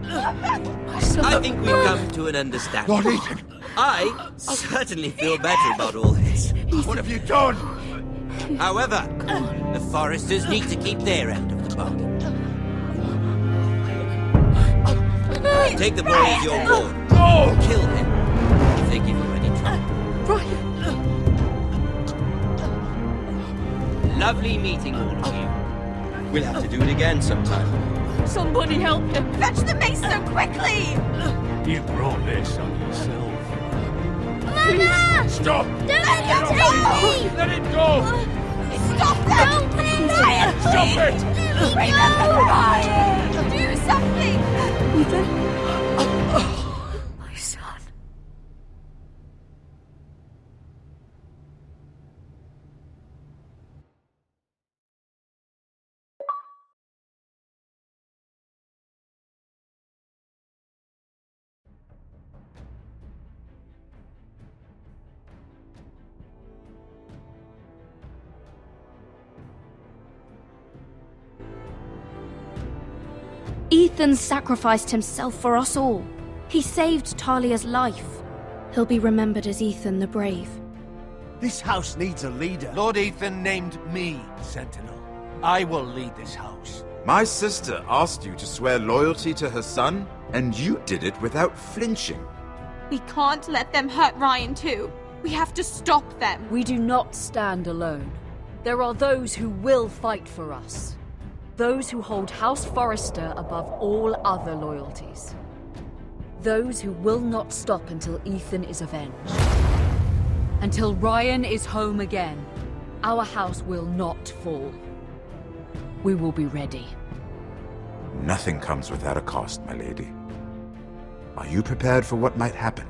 My son. I think we've come to an understanding. Lord Ethan! I certainly feel better about all this. What have you done? However, the Foresters need to keep their end of the bargain. Take the boy as your ward. No! Kill him if they give you any trouble. Lovely meeting all of you. We'll have to do it again sometime. Somebody help him! Fetch the mace so quickly! You brought this on yourself. Mama! Stop! Don't let him take me! Let it go! Stop that! Don't please! Ryan, Stop it! Remember Ryan! Do something! Ethan? My son. Ethan sacrificed himself for us all. He saved Talia's life. He'll be remembered as Ethan the Brave. This house needs a leader. Lord Ethan named me Sentinel. I will lead this house. My sister asked you to swear loyalty to her son, and you did it without flinching. We can't let them hurt Ryan too. We have to stop them. We do not stand alone. There are those who will fight for us. Those who hold House Forrester above all other loyalties. Those who will not stop until Ethan is avenged. Until Ryan is home again, our house will not fall. We will be ready. Nothing comes without a cost, my lady. Are you prepared for what might happen?